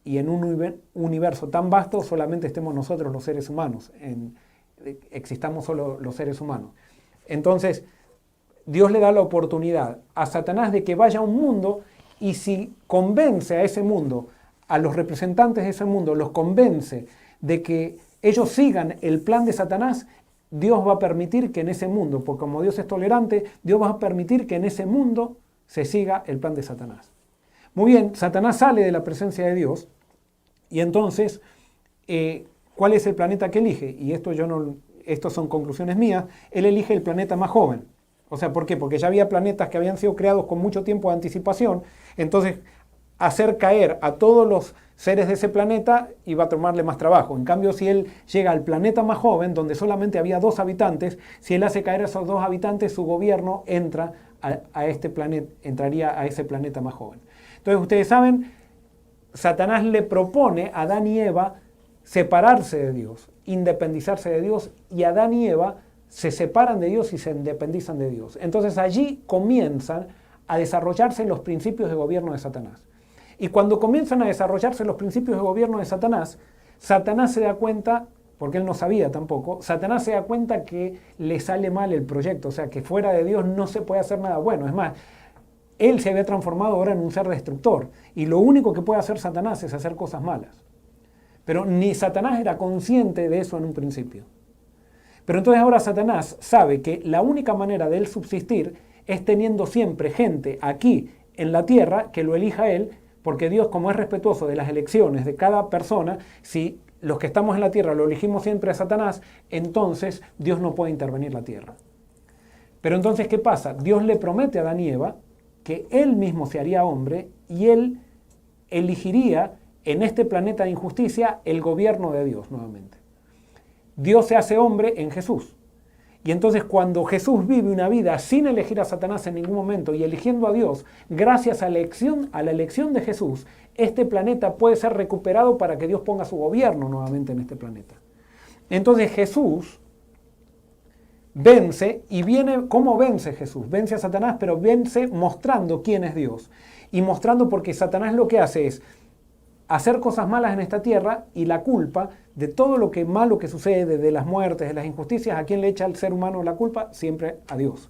y en un universo tan vasto solamente estemos nosotros los seres humanos, existamos solo los seres humanos. Entonces, Dios le da la oportunidad a Satanás de que vaya a un mundo, y si convence a ese mundo, a los representantes de ese mundo, los convence de que ellos sigan el plan de Satanás, Dios va a permitir que en ese mundo, porque como Dios es tolerante, Dios va a permitir que en ese mundo se siga el plan de Satanás. Muy bien, Satanás sale de la presencia de Dios, y entonces, ¿cuál es el planeta que elige? Y esto son conclusiones mías, él elige el planeta más joven. O sea, ¿por qué? Porque ya había planetas que habían sido creados con mucho tiempo de anticipación, entonces hacer caer a todos los seres de ese planeta iba a tomarle más trabajo. En cambio, si él llega al planeta más joven, donde solamente había 2 habitantes, si él hace caer a esos 2 habitantes, su gobierno entraría a ese planeta más joven. Entonces, ustedes saben, Satanás le propone a Adán y Eva separarse de Dios, independizarse de Dios, y Adán y Eva se separan de Dios y se independizan de Dios. Entonces allí comienzan a desarrollarse los principios de gobierno de Satanás. Y cuando comienzan a desarrollarse los principios de gobierno de Satanás, Satanás se da cuenta, porque él no sabía tampoco, Satanás se da cuenta que le sale mal el proyecto, o sea que fuera de Dios no se puede hacer nada bueno. Es más, él se había transformado ahora en un ser destructor, y lo único que puede hacer Satanás es hacer cosas malas. Pero ni Satanás era consciente de eso en un principio. Pero entonces ahora Satanás sabe que la única manera de él subsistir es teniendo siempre gente aquí en la tierra que lo elija a él, porque Dios, como es respetuoso de las elecciones de cada persona, si los que estamos en la tierra lo elegimos siempre a Satanás, entonces Dios no puede intervenir la tierra. Pero entonces, ¿qué pasa? Dios le promete a Adán y Eva que él mismo se haría hombre y él elegiría en este planeta de injusticia el gobierno de Dios nuevamente. Dios se hace hombre en Jesús. Y entonces cuando Jesús vive una vida sin elegir a Satanás en ningún momento y eligiendo a Dios, gracias a la elección de Jesús, este planeta puede ser recuperado para que Dios ponga su gobierno nuevamente en este planeta. Entonces Jesús vence, y viene, ¿cómo vence Jesús? Vence a Satanás, pero vence mostrando quién es Dios. Y mostrando, porque Satanás lo que hace es hacer cosas malas en esta tierra, y la culpa de todo lo que malo que sucede, de las muertes, de las injusticias, ¿a quién le echa al ser humano la culpa? Siempre a Dios.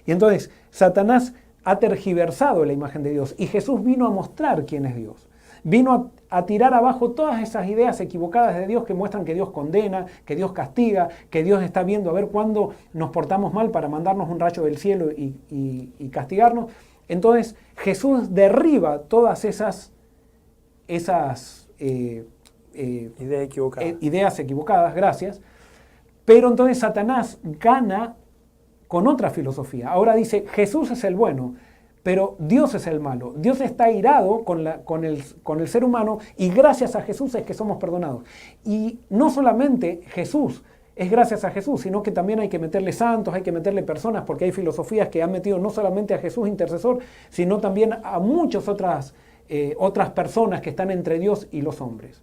Y entonces Satanás ha tergiversado la imagen de Dios, y Jesús vino a mostrar quién es Dios. Vino a tirar abajo todas esas ideas equivocadas de Dios que muestran que Dios condena, que Dios castiga, que Dios está viendo a ver cuándo nos portamos mal para mandarnos un rayo del cielo y castigarnos. Entonces Jesús derriba todas esas ideas equivocadas, gracias. Pero entonces Satanás gana con otra filosofía. Ahora dice, Jesús es el bueno, pero Dios es el malo. Dios está irado con el ser humano, y gracias a Jesús es que somos perdonados. Y no solamente Jesús, es gracias a Jesús, sino que también hay que meterle santos, hay que meterle personas, porque hay filosofías que han metido no solamente a Jesús intercesor, sino también a muchas otras personas que están entre Dios y los hombres.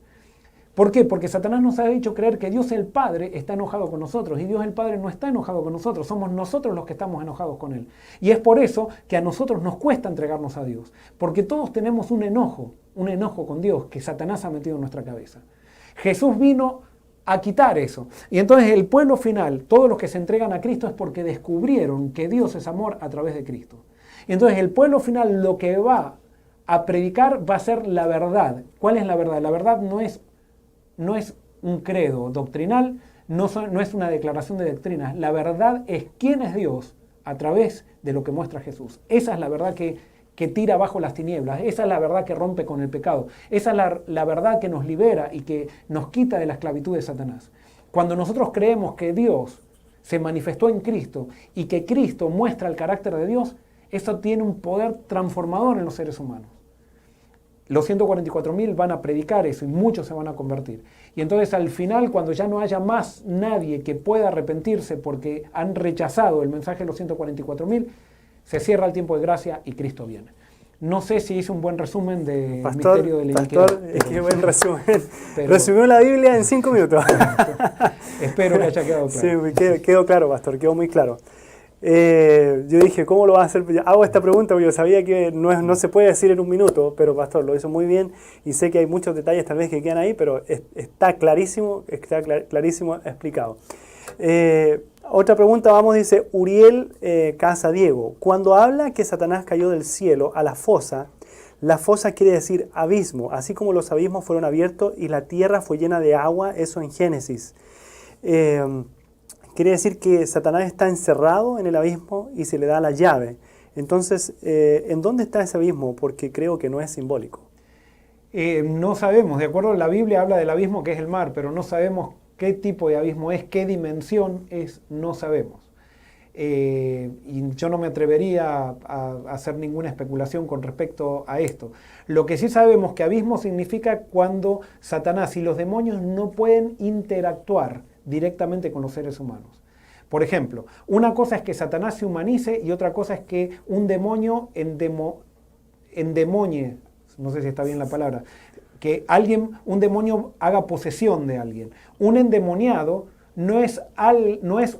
¿Por qué? Porque Satanás nos ha hecho creer que Dios el Padre está enojado con nosotros, y Dios el Padre no está enojado con nosotros, somos nosotros los que estamos enojados con Él. Y es por eso que a nosotros nos cuesta entregarnos a Dios, porque todos tenemos un enojo con Dios que Satanás ha metido en nuestra cabeza. Jesús vino a quitar eso. Y entonces el pueblo final, todos los que se entregan a Cristo, es porque descubrieron que Dios es amor a través de Cristo. Y entonces el pueblo final lo que va a predicar va a ser la verdad. ¿Cuál es la verdad? La verdad no es un credo doctrinal, no es una declaración de doctrinas. La verdad es quién es Dios a través de lo que muestra Jesús. Esa es la verdad que tira abajo las tinieblas. Esa es la verdad que rompe con el pecado. Esa es la verdad que nos libera y que nos quita de la esclavitud de Satanás. Cuando nosotros creemos que Dios se manifestó en Cristo y que Cristo muestra el carácter de Dios, eso tiene un poder transformador en los seres humanos. Los 144.000 van a predicar eso y muchos se van a convertir. Y entonces al final, cuando ya no haya más nadie que pueda arrepentirse porque han rechazado el mensaje de los 144.000, se cierra el tiempo de gracia y Cristo viene. No sé si hice un buen resumen del misterio de la iniquidad. Pastor, qué buen resumen. Resumió la Biblia en 5 minutos. Espero que haya quedado claro. Sí, quedó claro, pastor, quedó muy claro. Yo dije, ¿cómo lo vas a hacer? Hago esta pregunta porque yo sabía que no se puede decir en un minuto, pero pastor, lo hizo muy bien y sé que hay muchos detalles tal vez que quedan ahí, pero está clarísimo explicado. Otra pregunta, dice Uriel Casa Diego. Cuando habla que Satanás cayó del cielo a la fosa quiere decir abismo, así como los abismos fueron abiertos y la tierra fue llena de agua, eso en Génesis. Quiere decir que Satanás está encerrado en el abismo y se le da la llave. Entonces, ¿en dónde está ese abismo? Porque creo que no es simbólico. No sabemos, de acuerdo, la Biblia habla del abismo que es el mar, pero no sabemos qué tipo de abismo es, qué dimensión es, no sabemos. Y yo no me atrevería a hacer ninguna especulación con respecto a esto. Lo que sí sabemos es que abismo significa cuando Satanás y los demonios no pueden interactuar directamente con los seres humanos. Por ejemplo, una cosa es que Satanás se humanice y otra cosa es que un demonio endemonie, no sé si está bien la palabra, que un demonio haga posesión de alguien. Un endemoniado no es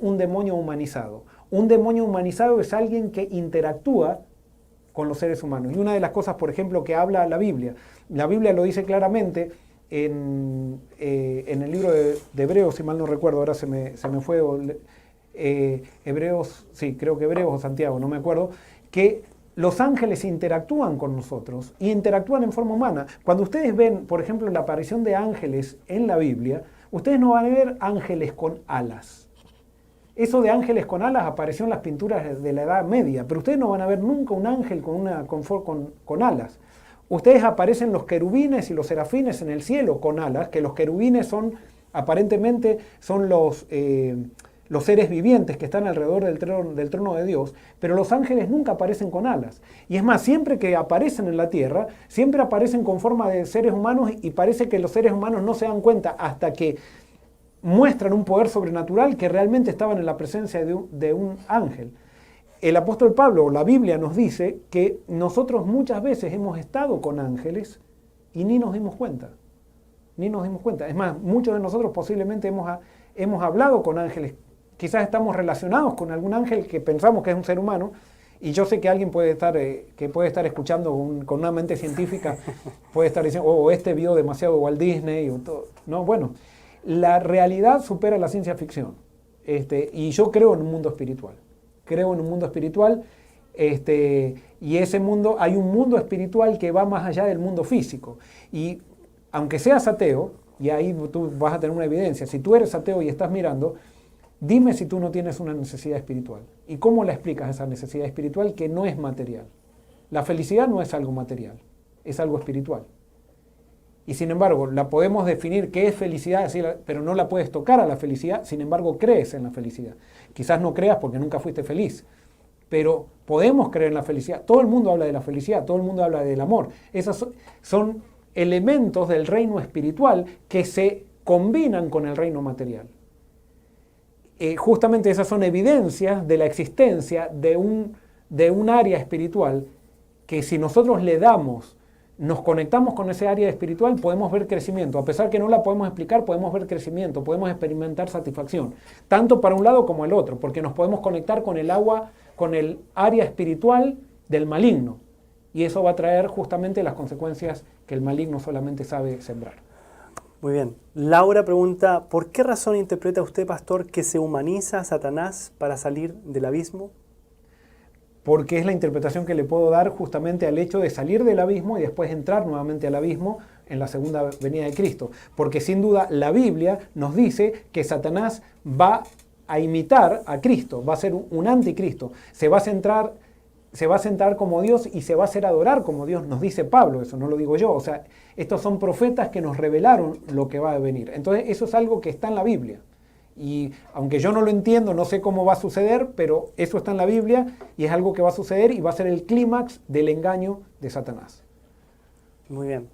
un demonio humanizado. Un demonio humanizado es alguien que interactúa con los seres humanos. Y una de las cosas, por ejemplo, que habla la Biblia lo dice claramente en el libro de Hebreos, si mal no recuerdo, ahora se me fue, Hebreos, sí, creo que Hebreos o Santiago, no me acuerdo, que los ángeles interactúan con nosotros y interactúan en forma humana. Cuando ustedes ven, por ejemplo, la aparición de ángeles en la Biblia, ustedes no van a ver ángeles con alas. Eso de ángeles con alas apareció en las pinturas de la Edad Media, pero ustedes no van a ver nunca un ángel con alas. Ustedes aparecen los querubines y los serafines en el cielo con alas, que los querubines aparentemente son los seres vivientes que están alrededor del trono de Dios, pero los ángeles nunca aparecen con alas. Y es más, siempre que aparecen en la tierra, siempre aparecen con forma de seres humanos y parece que los seres humanos no se dan cuenta hasta que muestran un poder sobrenatural que realmente estaban en la presencia de un ángel. El apóstol Pablo, la Biblia nos dice que nosotros muchas veces hemos estado con ángeles y ni nos dimos cuenta. Ni nos dimos cuenta. Es más, muchos de nosotros posiblemente hemos hablado con ángeles. Quizás estamos relacionados con algún ángel que pensamos que es un ser humano Y yo sé que alguien que puede estar escuchando con una mente científica, puede estar diciendo, oh, este vio demasiado Walt Disney. O todo. No, bueno, la realidad supera la ciencia ficción. Y yo creo en un mundo espiritual. Creo en un mundo espiritual. Y ese mundo, hay un mundo espiritual que va más allá del mundo físico. Y aunque seas ateo, y ahí tú vas a tener una evidencia, si tú eres ateo y estás mirando, dime si tú no tienes una necesidad espiritual. ¿Y cómo la explicas esa necesidad espiritual que no es material? La felicidad no es algo material, es algo espiritual. Y sin embargo, la podemos definir qué es felicidad, pero no la puedes tocar a la felicidad, sin embargo crees en la felicidad. Quizás no creas porque nunca fuiste feliz, pero podemos creer en la felicidad. Todo el mundo habla de la felicidad, todo el mundo habla del amor. Esos son elementos del reino espiritual que se combinan con el reino material. Justamente esas son evidencias de la existencia de un área espiritual que si nosotros le damos, nos conectamos con ese área espiritual, podemos ver crecimiento. A pesar que no la podemos explicar, podemos ver crecimiento, podemos experimentar satisfacción, tanto para un lado como el otro, porque nos podemos conectar con el agua, con el área espiritual del maligno. Y eso va a traer justamente las consecuencias que el maligno solamente sabe sembrar. Muy bien. Laura pregunta, ¿por qué razón interpreta usted, pastor, que se humaniza a Satanás para salir del abismo? Porque es la interpretación que le puedo dar justamente al hecho de salir del abismo y después entrar nuevamente al abismo en la segunda venida de Cristo. Porque sin duda la Biblia nos dice que Satanás va a imitar a Cristo, va a ser un anticristo, se va a sentar como Dios y se va a hacer adorar como Dios, nos dice Pablo, eso no lo digo yo. O sea, estos son profetas que nos revelaron lo que va a venir. Entonces eso es algo que está en la Biblia. Y aunque yo no lo entiendo, no sé cómo va a suceder, pero eso está en la Biblia y es algo que va a suceder y va a ser el clímax del engaño de Satanás. Muy bien.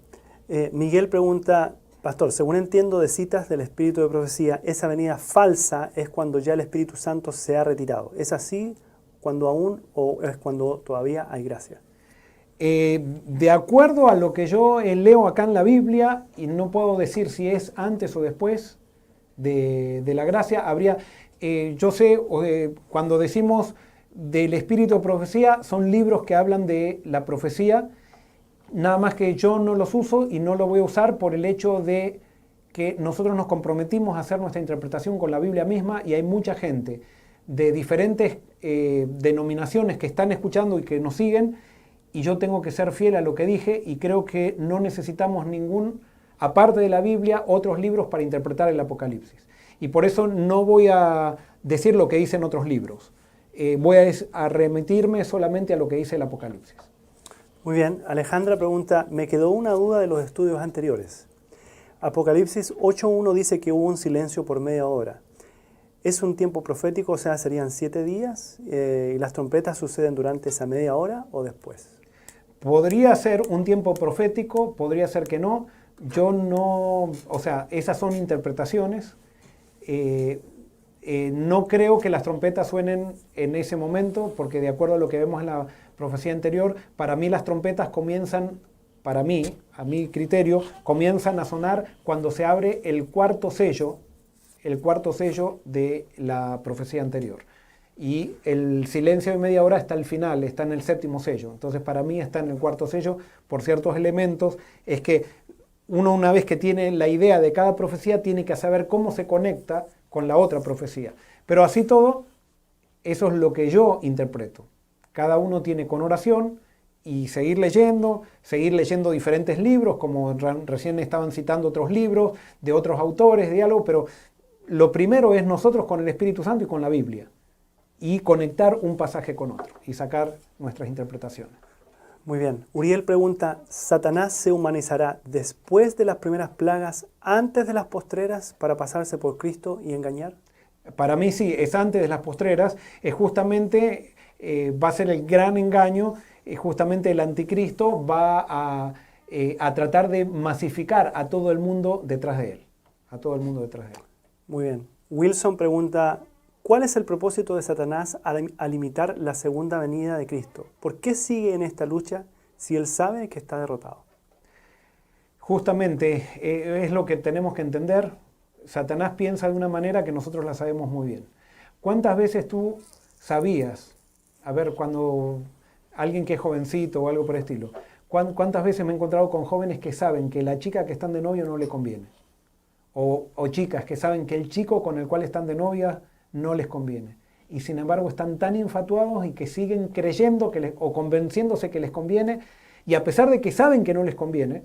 Miguel pregunta, pastor, según entiendo de citas del espíritu de profecía, esa venida falsa es cuando ya el Espíritu Santo se ha retirado. ¿Es así cuando aún o es cuando todavía hay gracia? De acuerdo a lo que yo leo acá en la Biblia, y no puedo decir si es antes o después de la gracia, yo sé, cuando decimos del espíritu de profecía, son libros que hablan de la profecía, nada más que yo no los uso y no lo voy a usar por el hecho de que nosotros nos comprometimos a hacer nuestra interpretación con la Biblia misma y hay mucha gente de diferentes denominaciones que están escuchando y que nos siguen, y yo tengo que ser fiel a lo que dije y creo que no necesitamos aparte de la Biblia, otros libros para interpretar el Apocalipsis. Y por eso no voy a decir lo que dicen otros libros. Voy a remitirme solamente a lo que dice el Apocalipsis. Muy bien. Alejandra pregunta, me quedó una duda de los estudios anteriores. Apocalipsis 8.1 dice que hubo un silencio por media hora. ¿Es un tiempo profético, o sea, serían 7 días? ¿Y las trompetas suceden durante esa media hora o después? Podría ser un tiempo profético, podría ser que no. Yo no, o sea, esas son interpretaciones. No creo que las trompetas suenen en ese momento, porque de acuerdo a lo que vemos en la profecía anterior, para mí las trompetas comienzan, a mi criterio, comienzan a sonar cuando se abre el cuarto sello de la profecía anterior. Y el silencio de media hora está al final, está en el séptimo sello. Entonces para mí está en el cuarto sello por ciertos elementos. Es que uno, una vez que tiene la idea de cada profecía, tiene que saber cómo se conecta con la otra profecía. Pero así todo, eso es lo que yo interpreto. Cada uno tiene con oración y seguir leyendo diferentes libros, como recién estaban citando otros libros de otros autores, de algo, pero lo primero es nosotros con el Espíritu Santo y con la Biblia. Y conectar un pasaje con otro y sacar nuestras interpretaciones. Muy bien. Uriel pregunta, ¿Satanás se humanizará después de las primeras plagas, antes de las postreras, para pasarse por Cristo y engañar? Para mí sí, es antes de las postreras, es justamente, va a ser el gran engaño, justamente el anticristo va a tratar de masificar a todo el mundo detrás de él. Muy bien. Wilson pregunta, ¿cuál es el propósito de Satanás al imitar la segunda venida de Cristo? ¿Por qué sigue en esta lucha si él sabe que está derrotado? Justamente es lo que tenemos que entender. Satanás piensa de una manera que nosotros la sabemos muy bien. ¿Cuántas veces tú sabías a ver, cuando alguien que es jovencito o algo por el estilo, ¿cuántas veces me he encontrado con jóvenes que saben que la chica que están de novio no le conviene? O chicas que saben que el chico con el cual están de novia no les conviene. Y sin embargo están tan infatuados y que siguen creyendo o convenciéndose que les conviene, y a pesar de que saben que no les conviene,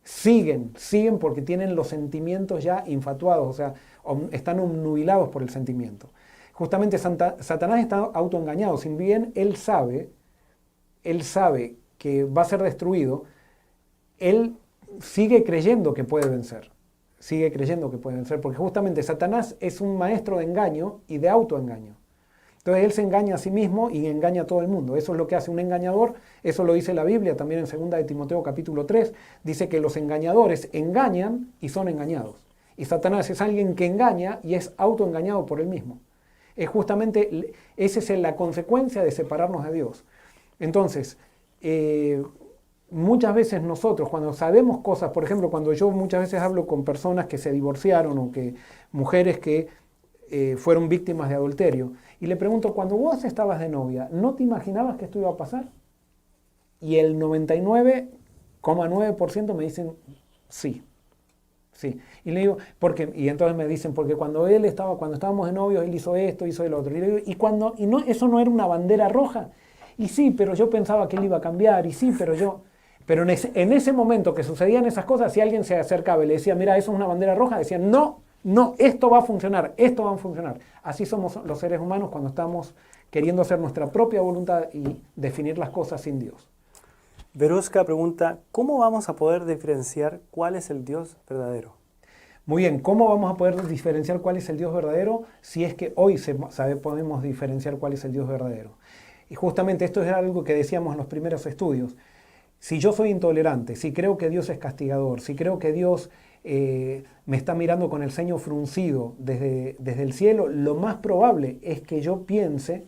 siguen porque tienen los sentimientos ya infatuados, o sea, están obnubilados por el sentimiento. Justamente Satanás está autoengañado, si bien él sabe que va a ser destruido, él sigue creyendo que puede vencer. Porque justamente Satanás es un maestro de engaño y de autoengaño. Entonces él se engaña a sí mismo y engaña a todo el mundo. Eso es lo que hace un engañador, eso lo dice la Biblia también en 2 de Timoteo capítulo 3, dice que los engañadores engañan y son engañados. Y Satanás es alguien que engaña y es autoengañado por él mismo. Es justamente, esa es la consecuencia de separarnos de Dios. Entonces, muchas veces nosotros cuando sabemos cosas, por ejemplo, cuando yo muchas veces hablo con personas que se divorciaron o que mujeres que fueron víctimas de adulterio, y le pregunto, cuando vos estabas de novia, ¿no te imaginabas que esto iba a pasar? Y el 99,9% me dicen sí. Sí. Y le digo, ¿por qué? Y entonces me dicen, porque cuando estábamos de novios, él hizo esto, hizo el otro. Y le digo, eso no era una bandera roja. Y sí, pero yo pensaba que él iba a cambiar, y sí, pero yo... Pero en ese momento que sucedían esas cosas, si alguien se acercaba y le decía, mira, eso es una bandera roja, decían, no, esto va a funcionar. Así somos los seres humanos cuando estamos queriendo hacer nuestra propia voluntad y definir las cosas sin Dios. Veruska pregunta, ¿cómo vamos a poder diferenciar cuál es el Dios verdadero? Muy bien, ¿cómo vamos a poder diferenciar cuál es el Dios verdadero si es que hoy podemos diferenciar cuál es el Dios verdadero? Y justamente esto es algo que decíamos en los primeros estudios. Si yo soy intolerante, si creo que Dios es castigador, si creo que Dios me está mirando con el ceño fruncido desde el cielo, lo más probable es que yo piense,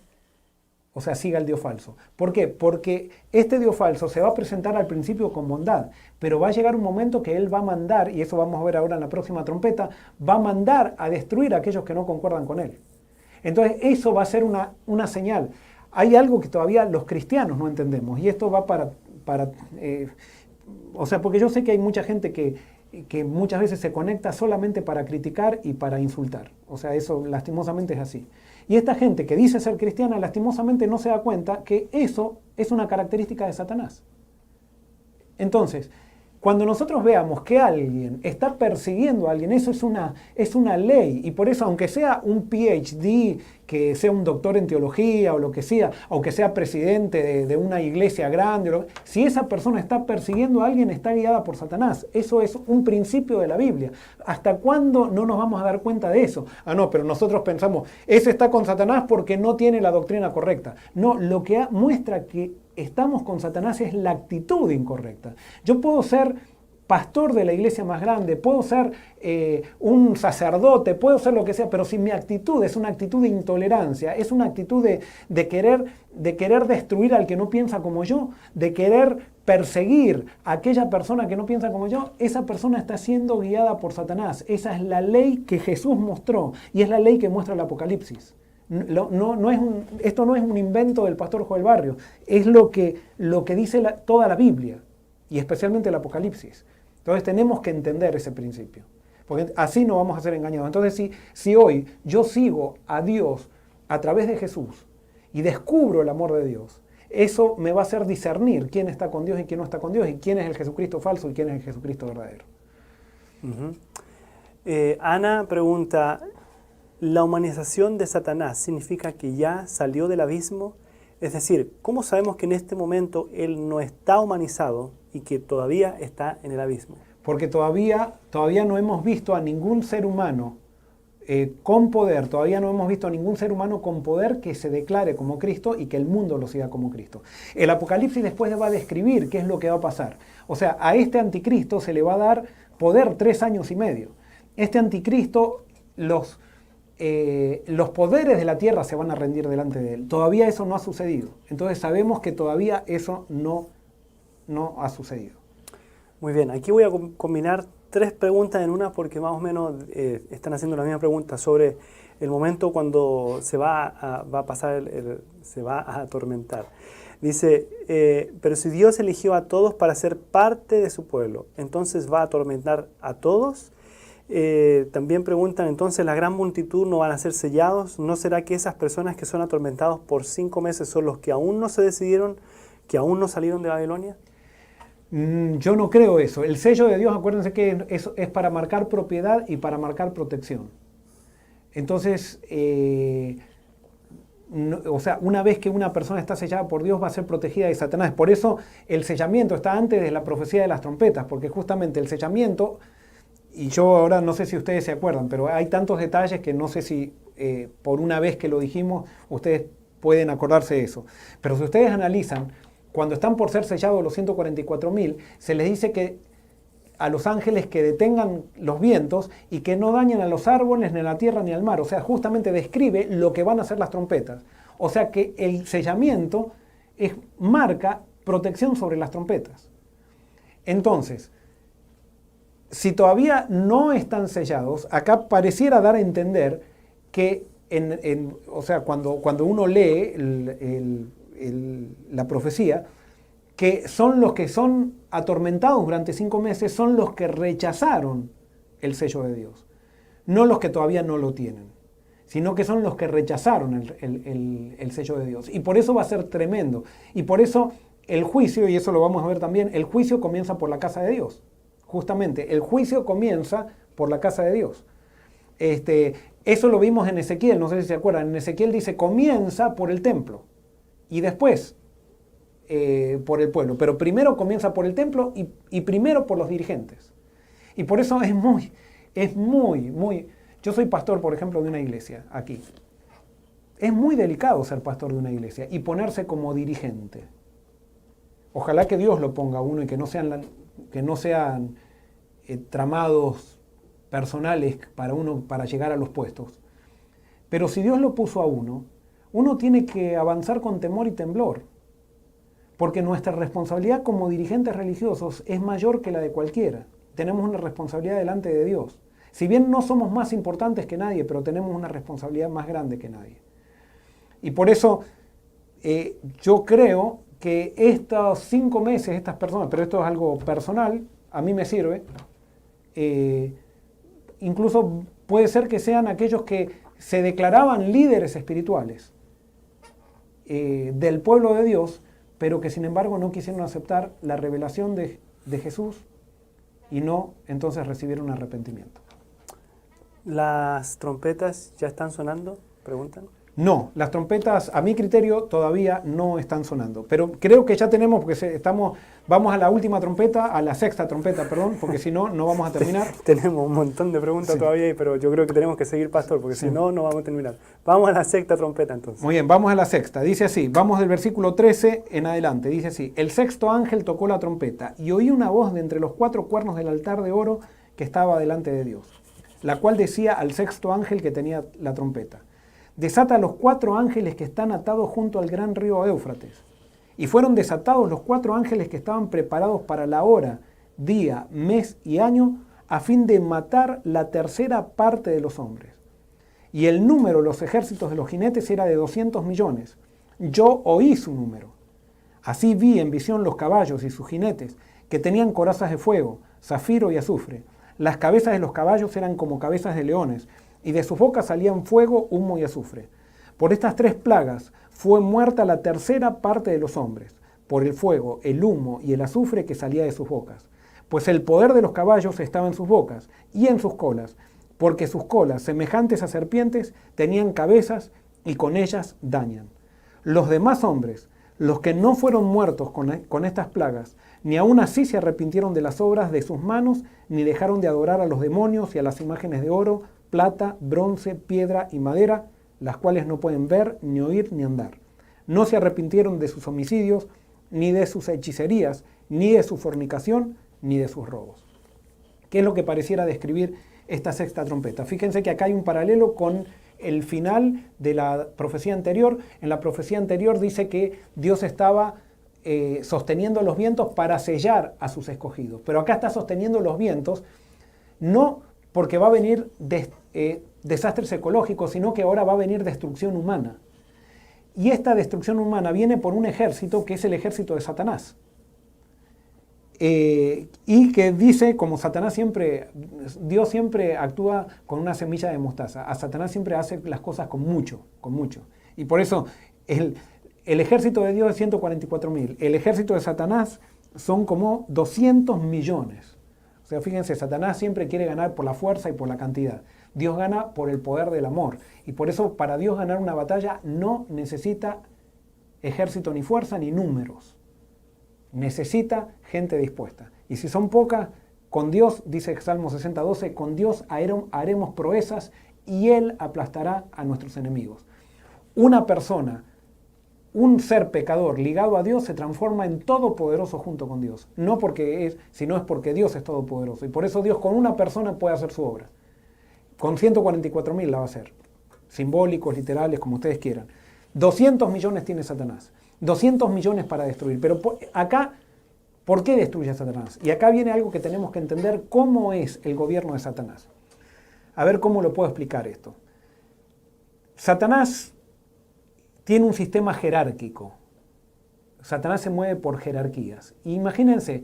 o sea, siga el Dios falso. ¿Por qué? Porque este Dios falso se va a presentar al principio con bondad, pero va a llegar un momento que Él va a mandar, y eso vamos a ver ahora en la próxima trompeta, va a mandar a destruir a aquellos que no concuerdan con Él. Entonces eso va a ser una señal. Hay algo que todavía los cristianos no entendemos, y esto va porque yo sé que hay mucha gente que muchas veces se conecta solamente para criticar y para insultar. O sea, eso lastimosamente es así. Y esta gente que dice ser cristiana, lastimosamente no se da cuenta que eso es una característica de Satanás. Entonces, cuando nosotros veamos que alguien está persiguiendo a alguien, eso es una ley. Y por eso, aunque sea un PhD, que sea un doctor en teología o lo que sea, aunque sea presidente de una iglesia grande, si esa persona está persiguiendo a alguien, está guiada por Satanás. Eso es un principio de la Biblia. ¿Hasta cuándo no nos vamos a dar cuenta de eso? No, pero nosotros pensamos, ese está con Satanás porque no tiene la doctrina correcta. No, lo que muestra que estamos con Satanás es la actitud incorrecta. Yo puedo ser pastor de la iglesia más grande, puedo ser un sacerdote, puedo ser lo que sea, pero si mi actitud es una actitud de intolerancia, es una actitud de querer destruir al que no piensa como yo, de querer perseguir a aquella persona que no piensa como yo, esa persona está siendo guiada por Satanás. Esa es la ley que Jesús mostró y es la ley que muestra el Apocalipsis. Esto no es un invento del pastor Joel Barrios, es lo que dice toda la Biblia y especialmente el Apocalipsis. Entonces tenemos que entender ese principio, porque así no vamos a ser engañados. Entonces si hoy yo sigo a Dios a través de Jesús y descubro el amor de Dios, eso me va a hacer discernir quién está con Dios y quién no está con Dios, y quién es el Jesucristo falso y quién es el Jesucristo verdadero. Ana pregunta, ¿la humanización de Satanás significa que ya salió del abismo? Es decir, ¿cómo sabemos que en este momento él no está humanizado y que todavía está en el abismo? Porque todavía no hemos visto a ningún ser humano con poder, todavía no hemos visto a ningún ser humano con poder que se declare como Cristo y que el mundo lo siga como Cristo. El Apocalipsis después va a describir qué es lo que va a pasar. O sea, a este anticristo se le va a dar poder 3 años y medio. Este anticristo, los poderes de la tierra se van a rendir delante de él. Todavía eso no ha sucedido. Entonces sabemos que todavía eso no ha sucedido. Muy bien, aquí voy a combinar 3 preguntas en una porque más o menos están haciendo la misma pregunta sobre el momento cuando se va a pasar, se va a atormentar. Dice, pero si Dios eligió a todos para ser parte de su pueblo, entonces va a atormentar a todos. También preguntan, entonces la gran multitud no van a ser sellados. ¿No será que esas personas que son atormentados por 5 meses son los que aún no se decidieron, que aún no salieron de Babilonia? Yo no creo eso. El sello de Dios, acuérdense que es para marcar propiedad y para marcar protección. Entonces, o sea, una vez que una persona está sellada por Dios va a ser protegida de Satanás. Por eso el sellamiento está antes de la profecía de las trompetas, porque justamente el sellamiento, y yo ahora no sé si ustedes se acuerdan, pero hay tantos detalles que no sé si por una vez que lo dijimos ustedes pueden acordarse de eso. Pero si ustedes analizan, cuando están por ser sellados los 144.000, se les dice que a los ángeles que detengan los vientos y que no dañen a los árboles, ni a la tierra, ni al mar. O sea, justamente describe lo que van a hacer las trompetas. O sea que el sellamiento marca protección sobre las trompetas. Entonces, si todavía no están sellados, acá pareciera dar a entender que, o sea, cuando uno lee la profecía, que son los que son atormentados durante 5 meses, son los que rechazaron el sello de Dios. No los que todavía no lo tienen, sino que son los que rechazaron el sello de Dios. Y por eso va a ser tremendo. Y por eso el juicio, y eso lo vamos a ver también, el juicio comienza por la casa de Dios. Justamente, el juicio comienza por la casa de Dios. Eso lo vimos en Ezequiel, no sé si se acuerdan. En Ezequiel dice, comienza por el templo y después por el pueblo. Pero primero comienza por el templo y primero por los dirigentes. Y por eso es muy... Yo soy pastor, por ejemplo, de una iglesia aquí. Es muy delicado ser pastor de una iglesia y ponerse como dirigente. Ojalá que Dios lo ponga a uno y que no sean tramados personales para llegar a los puestos. Pero si Dios lo puso a uno tiene que avanzar con temor y temblor. Porque nuestra responsabilidad como dirigentes religiosos es mayor que la de cualquiera. Tenemos una responsabilidad delante de Dios. Si bien no somos más importantes que nadie, pero tenemos una responsabilidad más grande que nadie. Y por eso yo creo que estos 5 meses, estas personas, pero esto es algo personal, a mí me sirve, incluso puede ser que sean aquellos que se declaraban líderes espirituales del pueblo de Dios, pero que sin embargo no quisieron aceptar la revelación de Jesús y no entonces recibieron arrepentimiento. ¿Las trompetas ya están sonando? Preguntan. No, las trompetas a mi criterio todavía no están sonando, pero creo que ya tenemos, porque vamos a la última trompeta, a la sexta trompeta, perdón, porque si no, no vamos a terminar. Tenemos un montón de preguntas todavía, pero yo creo que tenemos que seguir, pastor, porque si no, no vamos a terminar. Vamos a la sexta trompeta entonces. Muy bien, vamos a la sexta. Dice así, vamos del versículo 13 en adelante, dice así, el sexto ángel tocó la trompeta y oí una voz de entre los 4 cuernos del altar de oro que estaba delante de Dios, la cual decía al sexto ángel que tenía la trompeta: desata a los 4 ángeles que están atados junto al gran río Éufrates. Y fueron desatados los 4 ángeles que estaban preparados para la hora, día, mes y año, a fin de matar la tercera parte de los hombres. Y el número de los ejércitos de los jinetes era de 200 millones. Yo oí su número. Así vi en visión los caballos y sus jinetes, que tenían corazas de fuego, zafiro y azufre. Las cabezas de los caballos eran como cabezas de leones, y de sus bocas salían fuego, humo y azufre. Por estas 3 plagas fue muerta la tercera parte de los hombres, por el fuego, el humo y el azufre que salía de sus bocas. Pues el poder de los caballos estaba en sus bocas y en sus colas, porque sus colas, semejantes a serpientes, tenían cabezas y con ellas dañan. Los demás hombres, los que no fueron muertos con estas plagas, ni aun así se arrepintieron de las obras de sus manos, ni dejaron de adorar a los demonios y a las imágenes de oro, plata, bronce, piedra y madera, las cuales no pueden ver, ni oír, ni andar. No se arrepintieron de sus homicidios, ni de sus hechicerías, ni de su fornicación, ni de sus robos. ¿Qué es lo que pareciera describir esta sexta trompeta? Fíjense que acá hay un paralelo con el final de la profecía anterior. En la profecía anterior dice que Dios estaba sosteniendo los vientos para sellar a sus escogidos. Pero acá está sosteniendo los vientos, no porque va a venir desastres ecológicos, sino que ahora va a venir destrucción humana. Y esta destrucción humana viene por un ejército que es el ejército de Satanás. Y que dice, como Satanás siempre, Dios siempre actúa con una semilla de mostaza. A Satanás siempre hace las cosas con mucho. Y por eso el ejército de Dios es 144.000. El ejército de Satanás son como 200 millones. O sea, fíjense, Satanás siempre quiere ganar por la fuerza y por la cantidad. Dios gana por el poder del amor. Y por eso para Dios ganar una batalla no necesita ejército ni fuerza ni números. Necesita gente dispuesta. Y si son pocas, con Dios, dice Salmo 60:12, con Dios haremos proezas y Él aplastará a nuestros enemigos. Una persona, un ser pecador ligado a Dios se transforma en todopoderoso junto con Dios. No porque es, sino es porque Dios es todopoderoso. Y por eso Dios con una persona puede hacer su obra. Con 144.000 la va a hacer. Simbólicos, literales, como ustedes quieran. 200 millones tiene Satanás. 200 millones para destruir. Pero acá, ¿por qué destruye a Satanás? Y acá viene algo que tenemos que entender, cómo es el gobierno de Satanás. A ver cómo lo puedo explicar esto. Satanás tiene un sistema jerárquico. Satanás se mueve por jerarquías. Imagínense,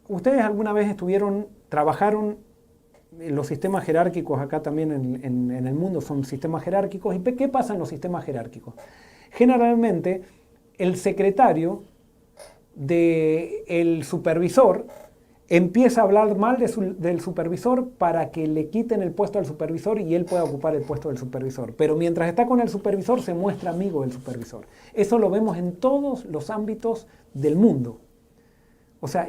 ustedes alguna vez trabajaron en los sistemas jerárquicos, acá también en el mundo son sistemas jerárquicos. ¿Y qué pasa en los sistemas jerárquicos? Generalmente, el secretario del supervisor empieza a hablar mal del supervisor para que le quiten el puesto al supervisor y él pueda ocupar el puesto del supervisor. Pero mientras está con el supervisor se muestra amigo del supervisor. Eso lo vemos en todos los ámbitos del mundo. O sea,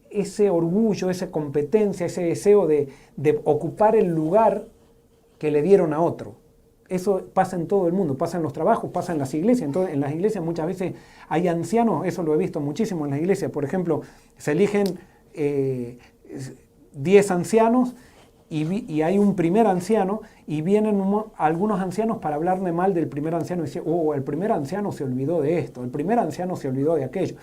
ese orgullo, esa competencia, ese deseo de ocupar el lugar que le dieron a otro. Eso pasa en todo el mundo, pasa en los trabajos, pasa en las iglesias. Entonces, en las iglesias muchas veces hay ancianos, eso lo he visto muchísimo en las iglesias. Por ejemplo, se eligen 10 ancianos y hay un primer anciano y vienen algunos ancianos para hablarle mal del primer anciano y decir, el primer anciano se olvidó de esto, el primer anciano se olvidó de aquello.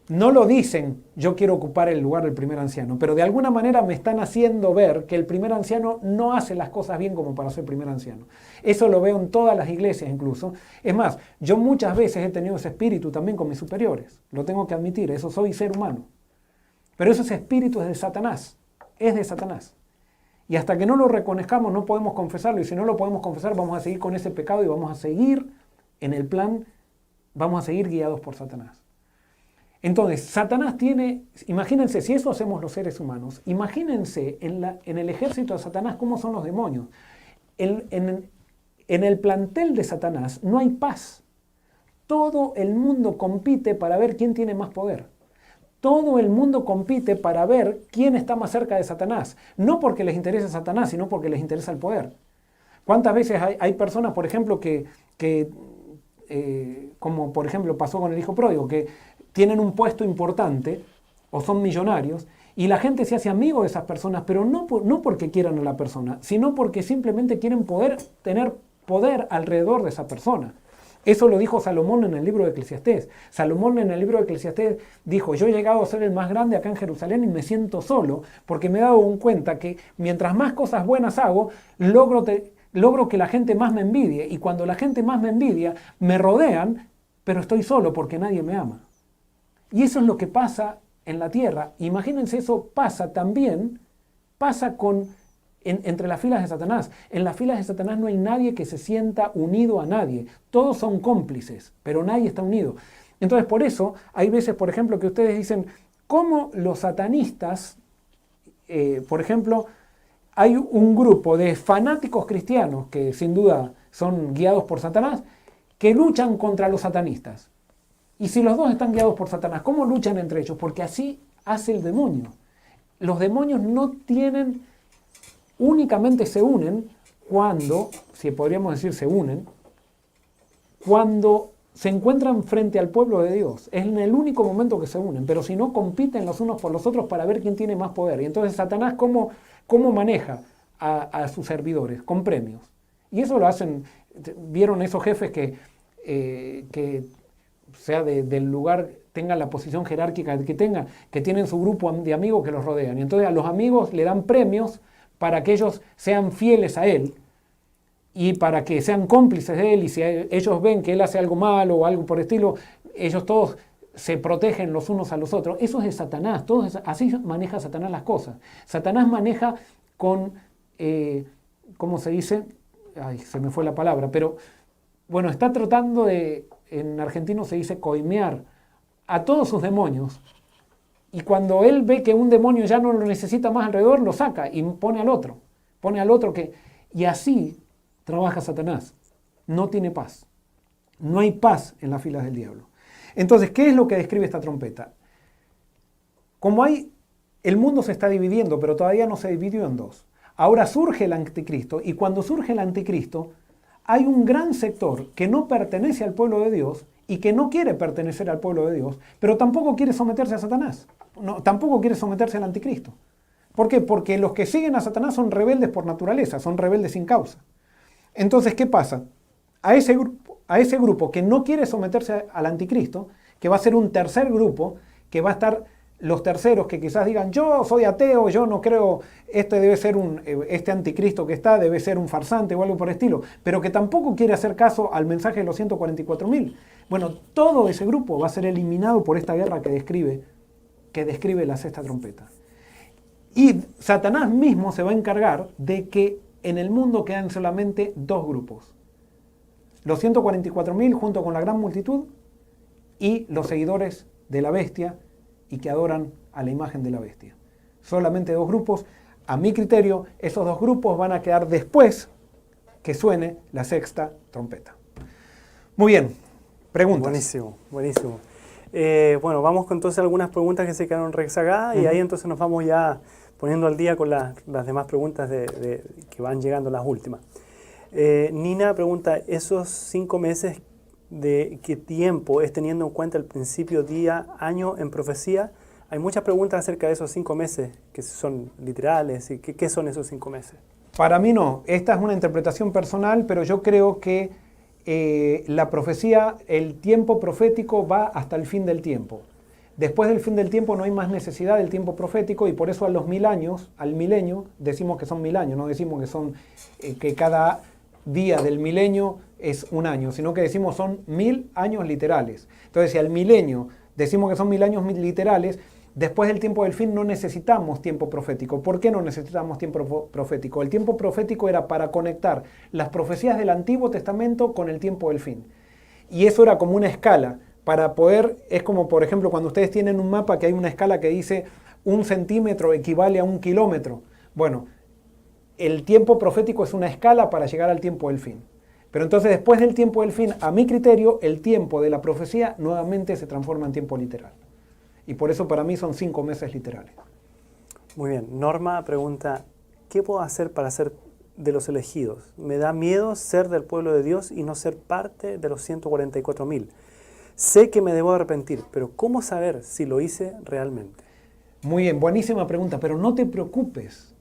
No lo dicen, yo quiero ocupar el lugar del primer anciano, pero de alguna manera me están haciendo ver que el primer anciano no hace las cosas bien como para ser primer anciano. Eso lo veo en todas las iglesias incluso. Es más, yo muchas veces he tenido ese espíritu también con mis superiores. Lo tengo que admitir, eso soy ser humano. Pero ese espíritu es de Satanás, es de Satanás. Y hasta que no lo reconozcamos no podemos confesarlo, y si no lo podemos confesar vamos a seguir con ese pecado y vamos a seguir en el plan, vamos a seguir guiados por Satanás. Entonces, Satanás tiene, imagínense, si eso hacemos los seres humanos, imagínense en el ejército de Satanás cómo son los demonios. En el plantel de Satanás no hay paz. Todo el mundo compite para ver quién tiene más poder. Todo el mundo compite para ver quién está más cerca de Satanás. No porque les interese Satanás, sino porque les interesa el poder. ¿Cuántas veces hay personas, por ejemplo, como por ejemplo pasó con el hijo pródigo, que tienen un puesto importante o son millonarios y la gente se hace amigo de esas personas, pero no porque quieran a la persona, sino porque simplemente quieren tener poder alrededor de esa persona. Eso lo dijo Salomón en el libro de Eclesiastés. Salomón en el libro de Eclesiastés dijo, yo he llegado a ser el más grande acá en Jerusalén y me siento solo porque me he dado cuenta que mientras más cosas buenas hago, logro que la gente más me envidie. Y cuando la gente más me envidia, me rodean, pero estoy solo porque nadie me ama. Y eso es lo que pasa en la tierra. Imagínense, eso pasa entre las filas de Satanás. En las filas de Satanás no hay nadie que se sienta unido a nadie. Todos son cómplices, pero nadie está unido. Entonces, por eso, hay veces, por ejemplo, que ustedes dicen, ¿cómo los satanistas, por ejemplo, hay un grupo de fanáticos cristianos, que sin duda son guiados por Satanás, que luchan contra los satanistas? Y si los dos están guiados por Satanás, ¿cómo luchan entre ellos? Porque así hace el demonio. Los demonios únicamente se unen cuando, si podríamos decir se unen, cuando se encuentran frente al pueblo de Dios. Es en el único momento que se unen, pero si no, compiten los unos por los otros para ver quién tiene más poder. Y entonces Satanás, ¿cómo maneja a sus servidores? Con premios. Y eso lo hacen, vieron esos jefes que sea del lugar, tengan la posición jerárquica que tengan, que tienen su grupo de amigos que los rodean. Y entonces a los amigos le dan premios para que ellos sean fieles a él y para que sean cómplices de él, y si ellos ven que él hace algo malo o algo por el estilo, ellos todos se protegen los unos a los otros. Eso es de Satanás, así maneja Satanás las cosas. Satanás maneja con, ¿cómo se dice? Ay, se me fue la palabra, pero bueno, está tratando de, en argentino se dice coimear a todos sus demonios, y cuando él ve que un demonio ya no lo necesita más alrededor, lo saca y pone al otro y así trabaja Satanás. No tiene paz. No hay paz en las filas del diablo. Entonces, ¿qué es lo que describe esta trompeta? Como el mundo se está dividiendo, pero todavía no se dividió en dos. Ahora surge el anticristo, y cuando surge el anticristo, hay un gran sector que no pertenece al pueblo de Dios y que no quiere pertenecer al pueblo de Dios, pero tampoco quiere someterse a Satanás. No, tampoco quiere someterse al anticristo. ¿Por qué? Porque los que siguen a Satanás son rebeldes por naturaleza, son rebeldes sin causa. Entonces, ¿qué pasa? A ese grupo que no quiere someterse al anticristo, que va a ser un tercer grupo, que va a estar los terceros que quizás digan, yo soy ateo, yo no creo, este anticristo que está debe ser un farsante o algo por el estilo, pero que tampoco quiere hacer caso al mensaje de los 144.000. Bueno, todo ese grupo va a ser eliminado por esta guerra que describe la sexta trompeta. Y Satanás mismo se va a encargar de que en el mundo quedan solamente dos grupos. Los 144.000 junto con la gran multitud y los seguidores de la bestia y que adoran a la imagen de la bestia. Solamente dos grupos. A mi criterio, esos dos grupos van a quedar después que suene la sexta trompeta. Muy bien, preguntas. Buenísimo, buenísimo. Bueno, vamos con entonces algunas preguntas que se quedaron rezagadas y ahí entonces nos vamos ya poniendo al día con las demás preguntas que van llegando, las últimas. Nina pregunta, ¿esos 5 meses de qué tiempo es teniendo en cuenta el principio, día, año en profecía? Hay muchas preguntas acerca de esos 5 meses, que son literales, y ¿qué son esos 5 meses? Para mí no, esta es una interpretación personal, pero yo creo que la profecía, el tiempo profético va hasta el fin del tiempo. Después del fin del tiempo no hay más necesidad del tiempo profético y por eso a los 1000 años, al milenio, decimos que son 1000 años, no decimos que son que cada día del milenio es un año, sino que decimos son 1000 años literales. Entonces, si al milenio decimos que son 1000 años literales, después del tiempo del fin no necesitamos tiempo profético. ¿Por qué no necesitamos tiempo profético? El tiempo profético era para conectar las profecías del Antiguo Testamento con el tiempo del fin. Y eso era como una escala para poder, es como por ejemplo cuando ustedes tienen un mapa que hay una escala que dice 1 centímetro equivale a 1 kilómetro. Bueno, el tiempo profético es una escala para llegar al tiempo del fin. Pero entonces después del tiempo del fin, a mi criterio, el tiempo de la profecía nuevamente se transforma en tiempo literal. Y por eso para mí son 5 meses literales. Muy bien. Norma pregunta, ¿qué puedo hacer para ser de los elegidos? Me da miedo ser del pueblo de Dios y no ser parte de los 144.000. Sé que me debo arrepentir, pero ¿cómo saber si lo hice realmente? Muy bien, buenísima pregunta, pero no te preocupes.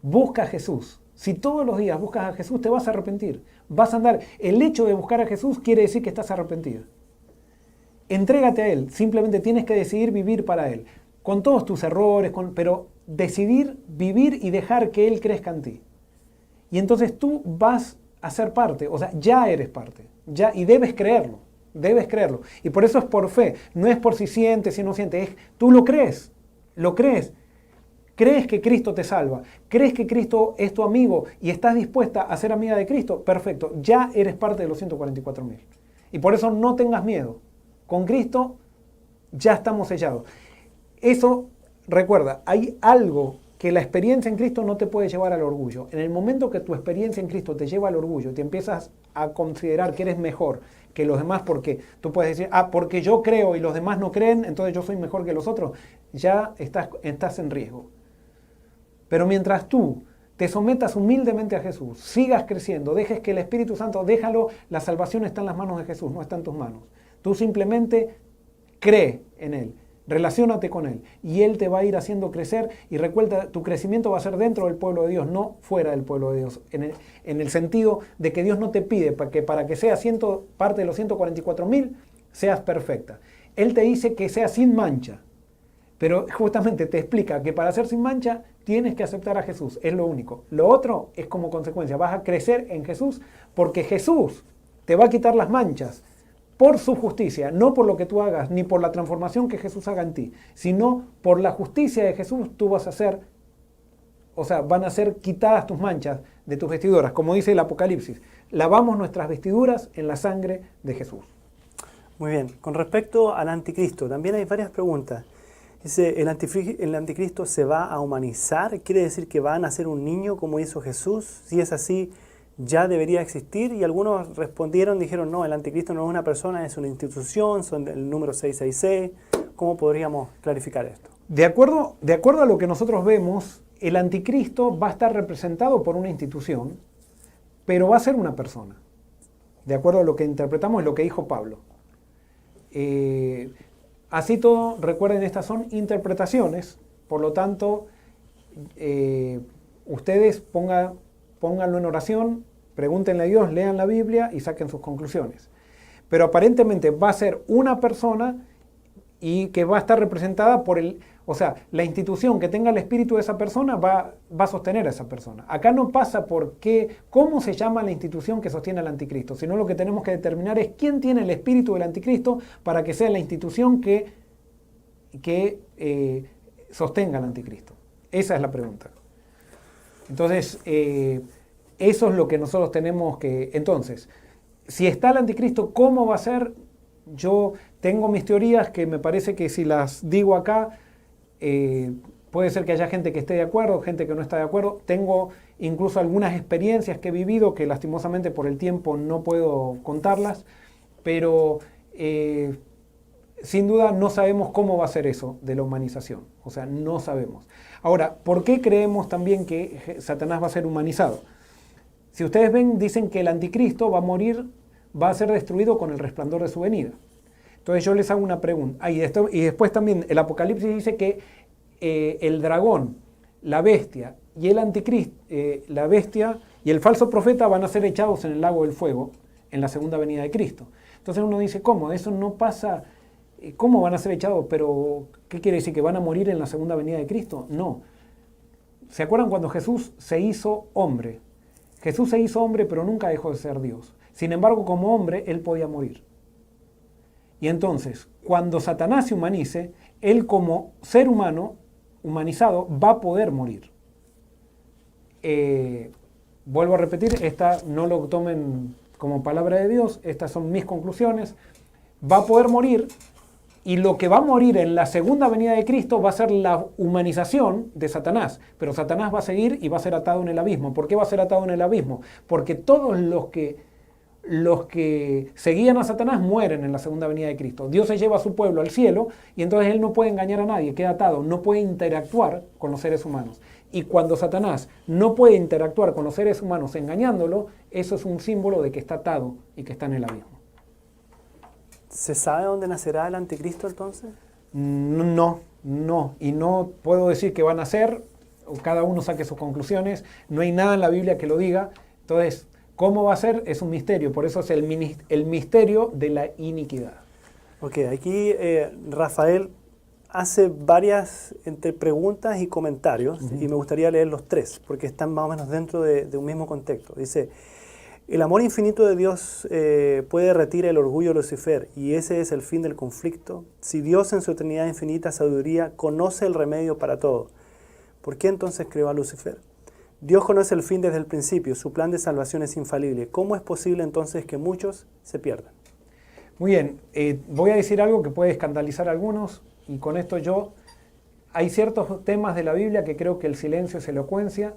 Busca a Jesús. Si todos los días buscas a Jesús, te vas a arrepentir. Vas a andar. El hecho de buscar a Jesús quiere decir que estás arrepentido. Entrégate a Él. Simplemente tienes que decidir vivir para Él. Con todos tus errores, pero decidir vivir y dejar que Él crezca en ti. Y entonces tú vas a ser parte. O sea, ya eres parte. Ya, y debes creerlo. Debes creerlo. Y por eso es por fe. No es por si sientes, si no sientes. Tú lo crees. Lo crees. ¿Crees que Cristo te salva? ¿Crees que Cristo es tu amigo y estás dispuesta a ser amiga de Cristo? Perfecto, ya eres parte de los 144.000. Y por eso no tengas miedo. Con Cristo ya estamos sellados. Eso, recuerda, hay algo que la experiencia en Cristo no te puede llevar al orgullo. En el momento que tu experiencia en Cristo te lleva al orgullo, te empiezas a considerar que eres mejor que los demás porque tú puedes decir, porque yo creo y los demás no creen, entonces yo soy mejor que los otros, ya estás en riesgo. Pero mientras tú te sometas humildemente a Jesús, sigas creciendo, dejes que el Espíritu Santo, déjalo, la salvación está en las manos de Jesús, no está en tus manos. Tú simplemente cree en Él, relaciónate con Él y Él te va a ir haciendo crecer y recuerda, tu crecimiento va a ser dentro del pueblo de Dios, no fuera del pueblo de Dios, en el sentido de que Dios no te pide para que seas parte de los 144.000, seas perfecta. Él te dice que seas sin mancha. Pero justamente te explica que para ser sin mancha tienes que aceptar a Jesús, es lo único. Lo otro es como consecuencia, vas a crecer en Jesús porque Jesús te va a quitar las manchas por su justicia, no por lo que tú hagas, ni por la transformación que Jesús haga en ti, sino por la justicia de Jesús tú vas a ser, o sea, van a ser quitadas tus manchas de tus vestiduras, como dice el Apocalipsis. Lavamos nuestras vestiduras en la sangre de Jesús. Muy bien. Con respecto al anticristo, también hay varias preguntas. Dice, ¿el anticristo se va a humanizar? ¿Quiere decir que va a nacer un niño como hizo Jesús? Si es así, ¿ya debería existir? Y algunos respondieron, dijeron, no, el anticristo no es una persona, es una institución, son el número 666. ¿Cómo podríamos clarificar esto? De acuerdo a lo que nosotros vemos, el anticristo va a estar representado por una institución, pero va a ser una persona. De acuerdo a lo que interpretamos, lo que dijo Pablo. Así todo, recuerden, estas son interpretaciones, por lo tanto, ustedes pónganlo en oración, pregúntenle a Dios, lean la Biblia y saquen sus conclusiones. Pero aparentemente va a ser una persona y que va a estar representada por la institución que tenga el espíritu de esa persona va a sostener a esa persona. Acá no pasa por cómo se llama la institución que sostiene al anticristo, sino lo que tenemos que determinar es quién tiene el espíritu del anticristo para que sea la institución que sostenga al anticristo. Esa es la pregunta. Entonces, eso es lo que nosotros tenemos que... Entonces, si está el anticristo, ¿cómo va a ser? Yo tengo mis teorías que me parece que si las digo acá, puede ser que haya gente que esté de acuerdo, gente que no está de acuerdo. Tengo incluso algunas experiencias que he vivido que lastimosamente por el tiempo no puedo contarlas, pero sin duda no sabemos cómo va a ser eso de la humanización. O sea, no sabemos. Ahora, ¿por qué creemos también que Satanás va a ser humanizado? Si ustedes ven, dicen que el anticristo va a morir, va a ser destruido con el resplandor de su venida. Entonces yo les hago una pregunta. Y después también el Apocalipsis dice que el dragón, la bestia y el anticristo, la bestia y el falso profeta van a ser echados en el lago del fuego en la segunda venida de Cristo. Entonces uno dice, ¿cómo? Eso no pasa. ¿Cómo van a ser echados? Pero, ¿qué quiere decir? ¿Que van a morir en la segunda venida de Cristo? No. ¿Se acuerdan cuando Jesús se hizo hombre? Jesús se hizo hombre, pero nunca dejó de ser Dios. Sin embargo, como hombre, él podía morir. Y entonces, cuando Satanás se humanice, él como ser humano humanizado va a poder morir. Vuelvo a repetir, esta no lo tomen como palabra de Dios, estas son mis conclusiones. Va a poder morir y lo que va a morir en la segunda venida de Cristo va a ser la humanización de Satanás. Pero Satanás va a seguir y va a ser atado en el abismo. ¿Por qué va a ser atado en el abismo? Porque todos los que seguían a Satanás mueren en la segunda venida de Cristo. Dios se lleva a su pueblo al cielo y entonces él no puede engañar a nadie, queda atado, no puede interactuar con los seres humanos. Y cuando Satanás no puede interactuar con los seres humanos engañándolo, eso es un símbolo de que está atado y que está en el abismo. ¿Se sabe dónde nacerá el anticristo entonces? No. Y no puedo decir que van a nacer, cada uno saque sus conclusiones, no hay nada en la Biblia que lo diga. Entonces, ¿cómo va a ser? Es un misterio, por eso es el misterio de la iniquidad. Ok, aquí Rafael hace varias entre preguntas y comentarios, y me gustaría leer los tres, porque están más o menos dentro de un mismo contexto. Dice, el amor infinito de Dios puede derretir el orgullo de Lucifer, y ese es el fin del conflicto. Si Dios en su eternidad infinita sabiduría conoce el remedio para todo, ¿por qué entonces creó a Lucifer? Dios conoce el fin desde el principio, su plan de salvación es infalible. ¿Cómo es posible entonces que muchos se pierdan? Muy bien, voy a decir algo que puede escandalizar a algunos, y con esto hay ciertos temas de la Biblia que creo que el silencio es elocuencia.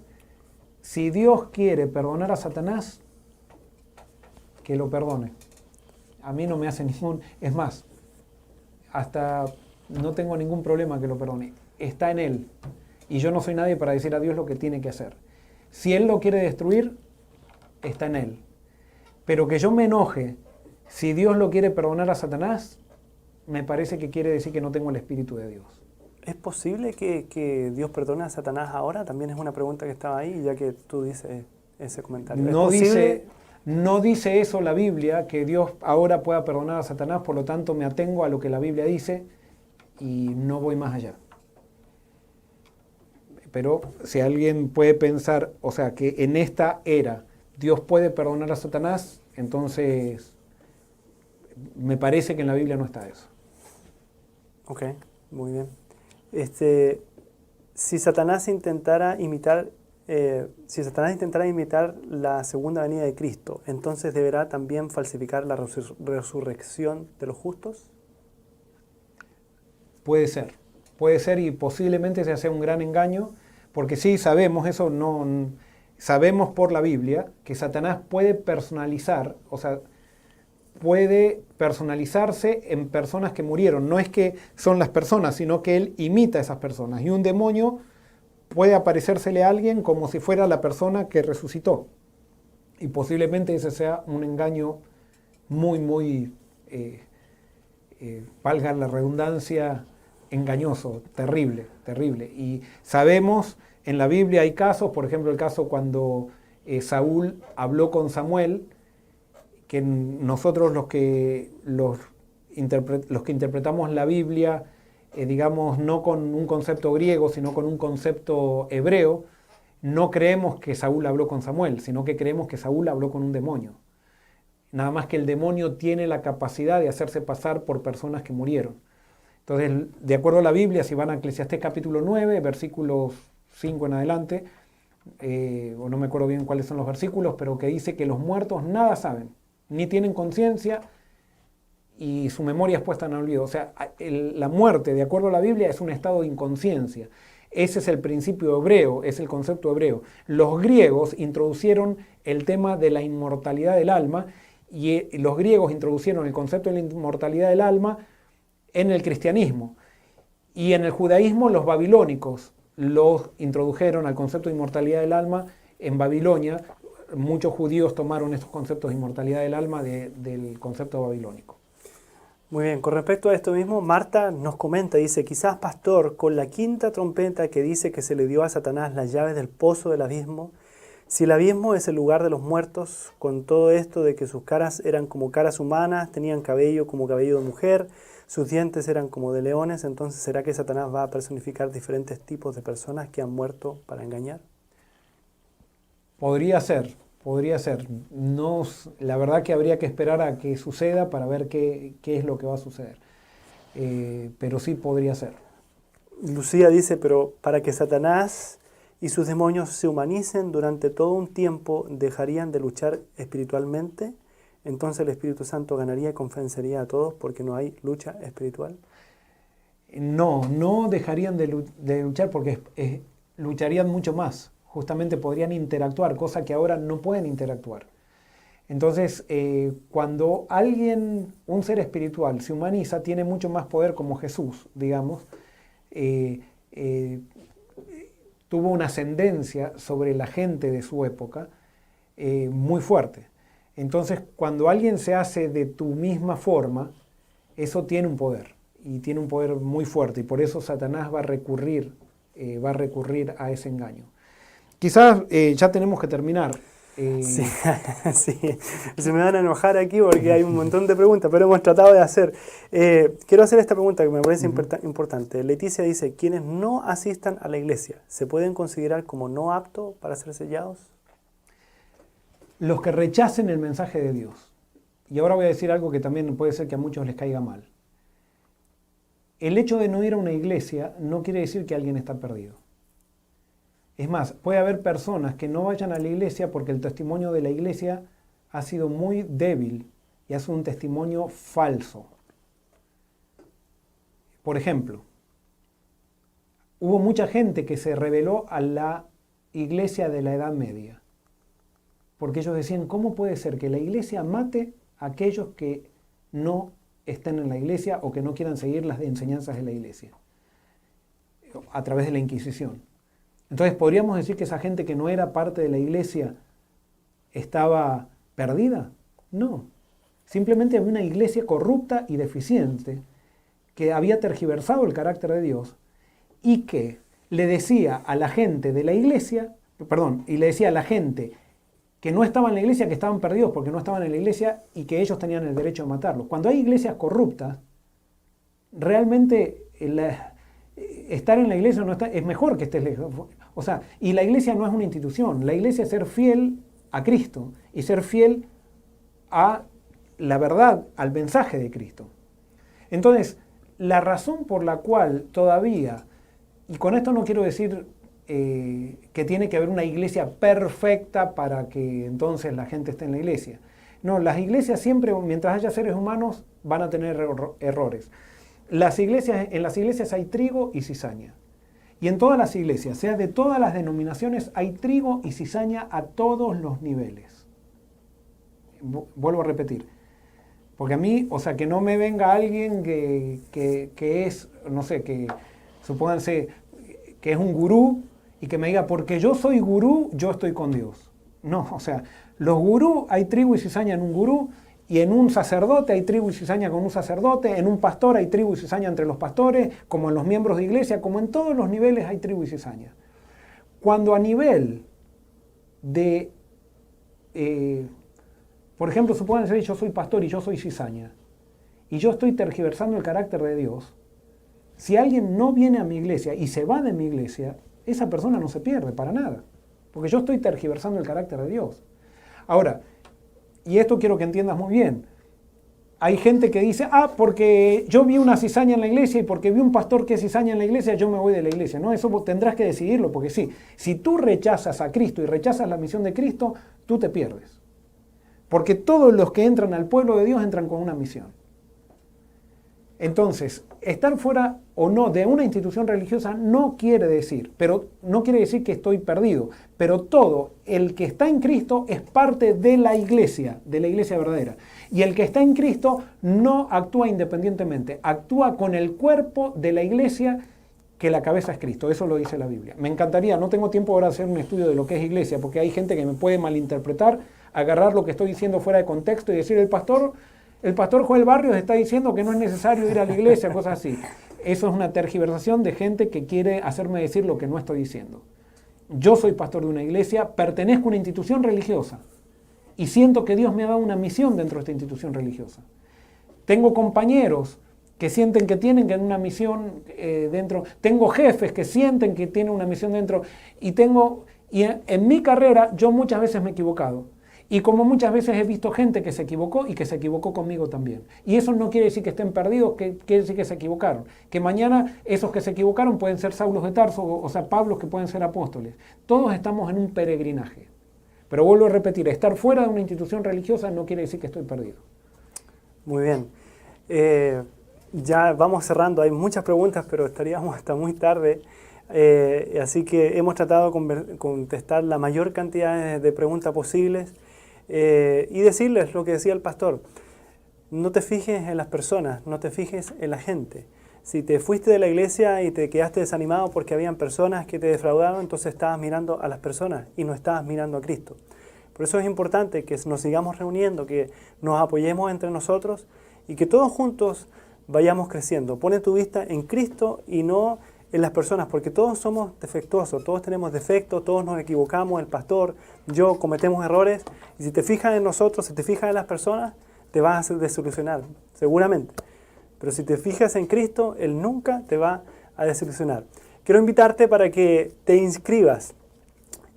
Si Dios quiere perdonar a Satanás, que lo perdone. A mí no me hace es más, hasta no tengo ningún problema que lo perdone. Está en Él, y yo no soy nadie para decir a Dios lo que tiene que hacer. Si Él lo quiere destruir, está en Él. Pero que yo me enoje si Dios lo quiere perdonar a Satanás, me parece que quiere decir que no tengo el Espíritu de Dios. ¿Es posible que Dios perdone a Satanás ahora? También es una pregunta que estaba ahí, ya que tú dices ese comentario. No dice eso la Biblia, que Dios ahora pueda perdonar a Satanás, por lo tanto me atengo a lo que la Biblia dice y no voy más allá. pero si alguien puede pensar, o sea, que en esta era Dios puede perdonar a Satanás, entonces me parece que en la Biblia no está eso. Ok, muy bien. Si Satanás intentara imitar la segunda venida de Cristo, entonces deberá también falsificar la resurrección de los justos. Puede ser y posiblemente se sea un gran engaño, porque sí sabemos, eso no sabemos por la Biblia, que Satanás puede personalizar, o sea, puede personalizarse en personas que murieron. No es que son las personas, sino que él imita a esas personas. Y un demonio puede aparecérsele a alguien como si fuera la persona que resucitó. Y posiblemente ese sea un engaño muy, valga la redundancia, engañoso, terrible. Y sabemos, en la Biblia hay casos, por ejemplo el caso cuando Saúl habló con Samuel, que nosotros los que interpretamos la Biblia, digamos, no con un concepto griego, sino con un concepto hebreo, no creemos que Saúl habló con Samuel, sino que creemos que Saúl habló con un demonio. Nada más que el demonio tiene la capacidad de hacerse pasar por personas que murieron. Entonces, de acuerdo a la Biblia, si van a Eclesiastés capítulo 9, versículos 5 en adelante, o no me acuerdo bien cuáles son los versículos, pero que dice que los muertos nada saben, ni tienen conciencia y su memoria es puesta en el olvido. O sea, la muerte, de acuerdo a la Biblia, es un estado de inconsciencia. Ese es el principio hebreo, es el concepto hebreo. Los griegos introducieron el tema de la inmortalidad del alma y los griegos introducieron el concepto de la inmortalidad del alma en el cristianismo. Y en el judaísmo los babilónicos los introdujeron al concepto de inmortalidad del alma en Babilonia. Muchos judíos tomaron estos conceptos de inmortalidad del alma del concepto babilónico. Muy bien, con respecto a esto mismo, Marta nos comenta, dice, quizás pastor, con la quinta trompeta que dice que se le dio a Satanás las llaves del pozo del abismo, si el abismo es el lugar de los muertos, con todo esto de que sus caras eran como caras humanas, tenían cabello como cabello de mujer, sus dientes eran como de leones, entonces ¿será que Satanás va a personificar diferentes tipos de personas que han muerto para engañar? Podría ser. No, la verdad que habría que esperar a que suceda para ver qué es lo que va a suceder. Pero sí podría ser. Lucía dice, pero para que Satanás y sus demonios se humanicen durante todo un tiempo, ¿dejarían de luchar espiritualmente? Entonces el Espíritu Santo ganaría y convencería a todos porque no hay lucha espiritual. No dejarían de luchar porque lucharían mucho más. Justamente podrían interactuar, cosa que ahora no pueden interactuar. Entonces, cuando un ser espiritual, se humaniza, tiene mucho más poder como Jesús, digamos, tuvo una ascendencia sobre la gente de su época muy fuerte. Entonces, cuando alguien se hace de tu misma forma, eso tiene un poder, y tiene un poder muy fuerte, y por eso Satanás va a recurrir a ese engaño. Quizás ya tenemos que terminar. Sí, se me van a enojar aquí porque hay un montón de preguntas, pero hemos tratado de hacer. Quiero hacer esta pregunta que me parece importante. Leticia dice, ¿quienes no asistan a la iglesia se pueden considerar como no aptos para ser sellados? Los que rechacen el mensaje de Dios. Y ahora voy a decir algo que también puede ser que a muchos les caiga mal. El hecho de no ir a una iglesia no quiere decir que alguien está perdido. Es más, puede haber personas que no vayan a la iglesia porque el testimonio de la iglesia ha sido muy débil y es un testimonio falso. Por ejemplo, hubo mucha gente que se rebeló a la iglesia de la Edad Media, porque ellos decían, ¿cómo puede ser que la iglesia mate a aquellos que no estén en la iglesia o que no quieran seguir las enseñanzas de la iglesia? A través de la Inquisición. Entonces, ¿podríamos decir que esa gente que no era parte de la iglesia estaba perdida? No. Simplemente había una iglesia corrupta y deficiente que había tergiversado el carácter de Dios y que le decía a la gente de la iglesia, y le decía a la gente que no estaban en la iglesia que estaban perdidos porque no estaban en la iglesia y que ellos tenían el derecho de matarlos. Cuando hay iglesias corruptas, realmente estar en la iglesia no está, es mejor que estés lejos. O sea, y la iglesia no es una institución, la iglesia es ser fiel a Cristo y ser fiel a la verdad, al mensaje de Cristo. Entonces, la razón por la cual todavía, y con esto no quiero decir que tiene que haber una iglesia perfecta para que entonces la gente esté en la iglesia. No, las iglesias siempre, mientras haya seres humanos, van a tener errores. En las iglesias hay trigo y cizaña. Y en todas las iglesias, sea de todas las denominaciones, hay trigo y cizaña a todos los niveles. Vuelvo a repetir. Porque a mí, o sea, que no me venga alguien que es, no sé, que supónganse que es un gurú y que me diga, porque yo soy gurú, yo estoy con Dios. No, o sea, los gurús, hay trigo y cizaña en un gurú, y en un sacerdote hay trigo y cizaña con un sacerdote, en un pastor hay trigo y cizaña entre los pastores, como en los miembros de iglesia, como en todos los niveles hay trigo y cizaña. Cuando a nivel de, por ejemplo, supónganse que yo soy pastor y yo soy cizaña, y yo estoy tergiversando el carácter de Dios, si alguien no viene a mi iglesia y se va de mi iglesia, esa persona no se pierde para nada, porque yo estoy tergiversando el carácter de Dios. Ahora, y esto quiero que entiendas muy bien, hay gente que dice, porque yo vi una cizaña en la iglesia y porque vi un pastor que es cizaña en la iglesia, yo me voy de la iglesia. No, eso tendrás que decidirlo, porque sí, si tú rechazas a Cristo y rechazas la misión de Cristo, tú te pierdes. Porque todos los que entran al pueblo de Dios entran con una misión. Entonces, estar fuera o no de una institución religiosa no quiere decir que estoy perdido, pero todo el que está en Cristo es parte de la iglesia verdadera. Y el que está en Cristo no actúa independientemente, actúa con el cuerpo de la iglesia, que la cabeza es Cristo. Eso lo dice la Biblia. Me encantaría, no tengo tiempo ahora de hacer un estudio de lo que es iglesia, porque hay gente que me puede malinterpretar, agarrar lo que estoy diciendo fuera de contexto y decir, el pastor Joel Barrios está diciendo que no es necesario ir a la iglesia, cosas así. Eso es una tergiversación de gente que quiere hacerme decir lo que no estoy diciendo. Yo soy pastor de una iglesia, pertenezco a una institución religiosa y siento que Dios me ha dado una misión dentro de esta institución religiosa. Tengo compañeros que sienten que tienen una misión dentro. Tengo jefes que sienten que tienen una misión dentro. Y en mi carrera yo muchas veces me he equivocado. Y como muchas veces he visto gente que se equivocó y que se equivocó conmigo también. Y eso no quiere decir que estén perdidos, que quiere decir que se equivocaron. Que mañana esos que se equivocaron pueden ser Saulos de Tarso, o sea, Pablos que pueden ser apóstoles. Todos estamos en un peregrinaje. Pero vuelvo a repetir, estar fuera de una institución religiosa no quiere decir que estoy perdido. Muy bien. Ya vamos cerrando, hay muchas preguntas, pero estaríamos hasta muy tarde. Así que hemos tratado de contestar la mayor cantidad de preguntas posibles. Y decirles lo que decía el pastor, no te fijes en las personas, no te fijes en la gente. Si te fuiste de la iglesia y te quedaste desanimado porque habían personas que te defraudaron, entonces estabas mirando a las personas y no estabas mirando a Cristo. Por eso es importante que nos sigamos reuniendo, que nos apoyemos entre nosotros y que todos juntos vayamos creciendo. Pone tu vista en Cristo y no en las personas, porque todos somos defectuosos, todos tenemos defectos, todos nos equivocamos, el pastor, yo cometemos errores, y si te fijas en nosotros, si te fijas en las personas, te vas a desilusionar, seguramente. Pero si te fijas en Cristo, Él nunca te va a desilusionar. Quiero invitarte para que te inscribas.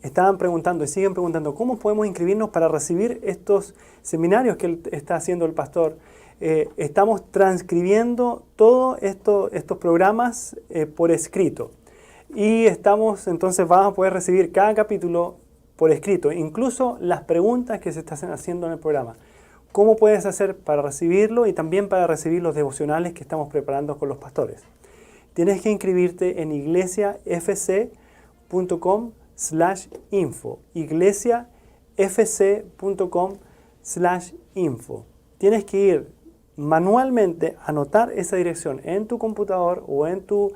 Estaban preguntando y siguen preguntando, ¿cómo podemos inscribirnos para recibir estos seminarios que él está haciendo el pastor? Estamos transcribiendo todos estos programas por escrito y entonces vas a poder recibir cada capítulo por escrito, incluso las preguntas que se están haciendo en el programa. ¿Cómo puedes hacer para recibirlo y también para recibir los devocionales que estamos preparando con los pastores? Tienes que inscribirte en iglesiafc.com/info, iglesiafc.com/info. Tienes que ir manualmente, anotar esa dirección en tu computador o en tu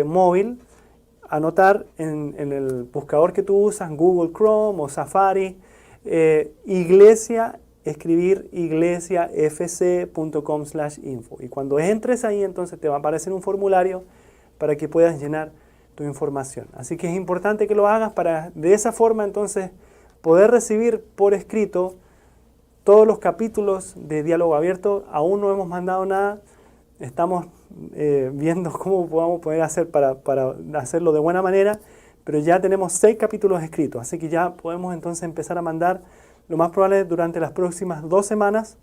móvil, anotar en el buscador que tú usas, Google Chrome o Safari, escribir iglesiafc.com/info. Y cuando entres ahí, entonces te va a aparecer un formulario para que puedas llenar tu información. Así que es importante que lo hagas para de esa forma entonces poder recibir por escrito todos los capítulos de Diálogo Abierto. Aún no hemos mandado nada, estamos viendo cómo podamos poder hacer para hacerlo de buena manera, pero ya tenemos 6 capítulos escritos, así que ya podemos entonces empezar a mandar. Lo más probable es durante las próximas 2 semanas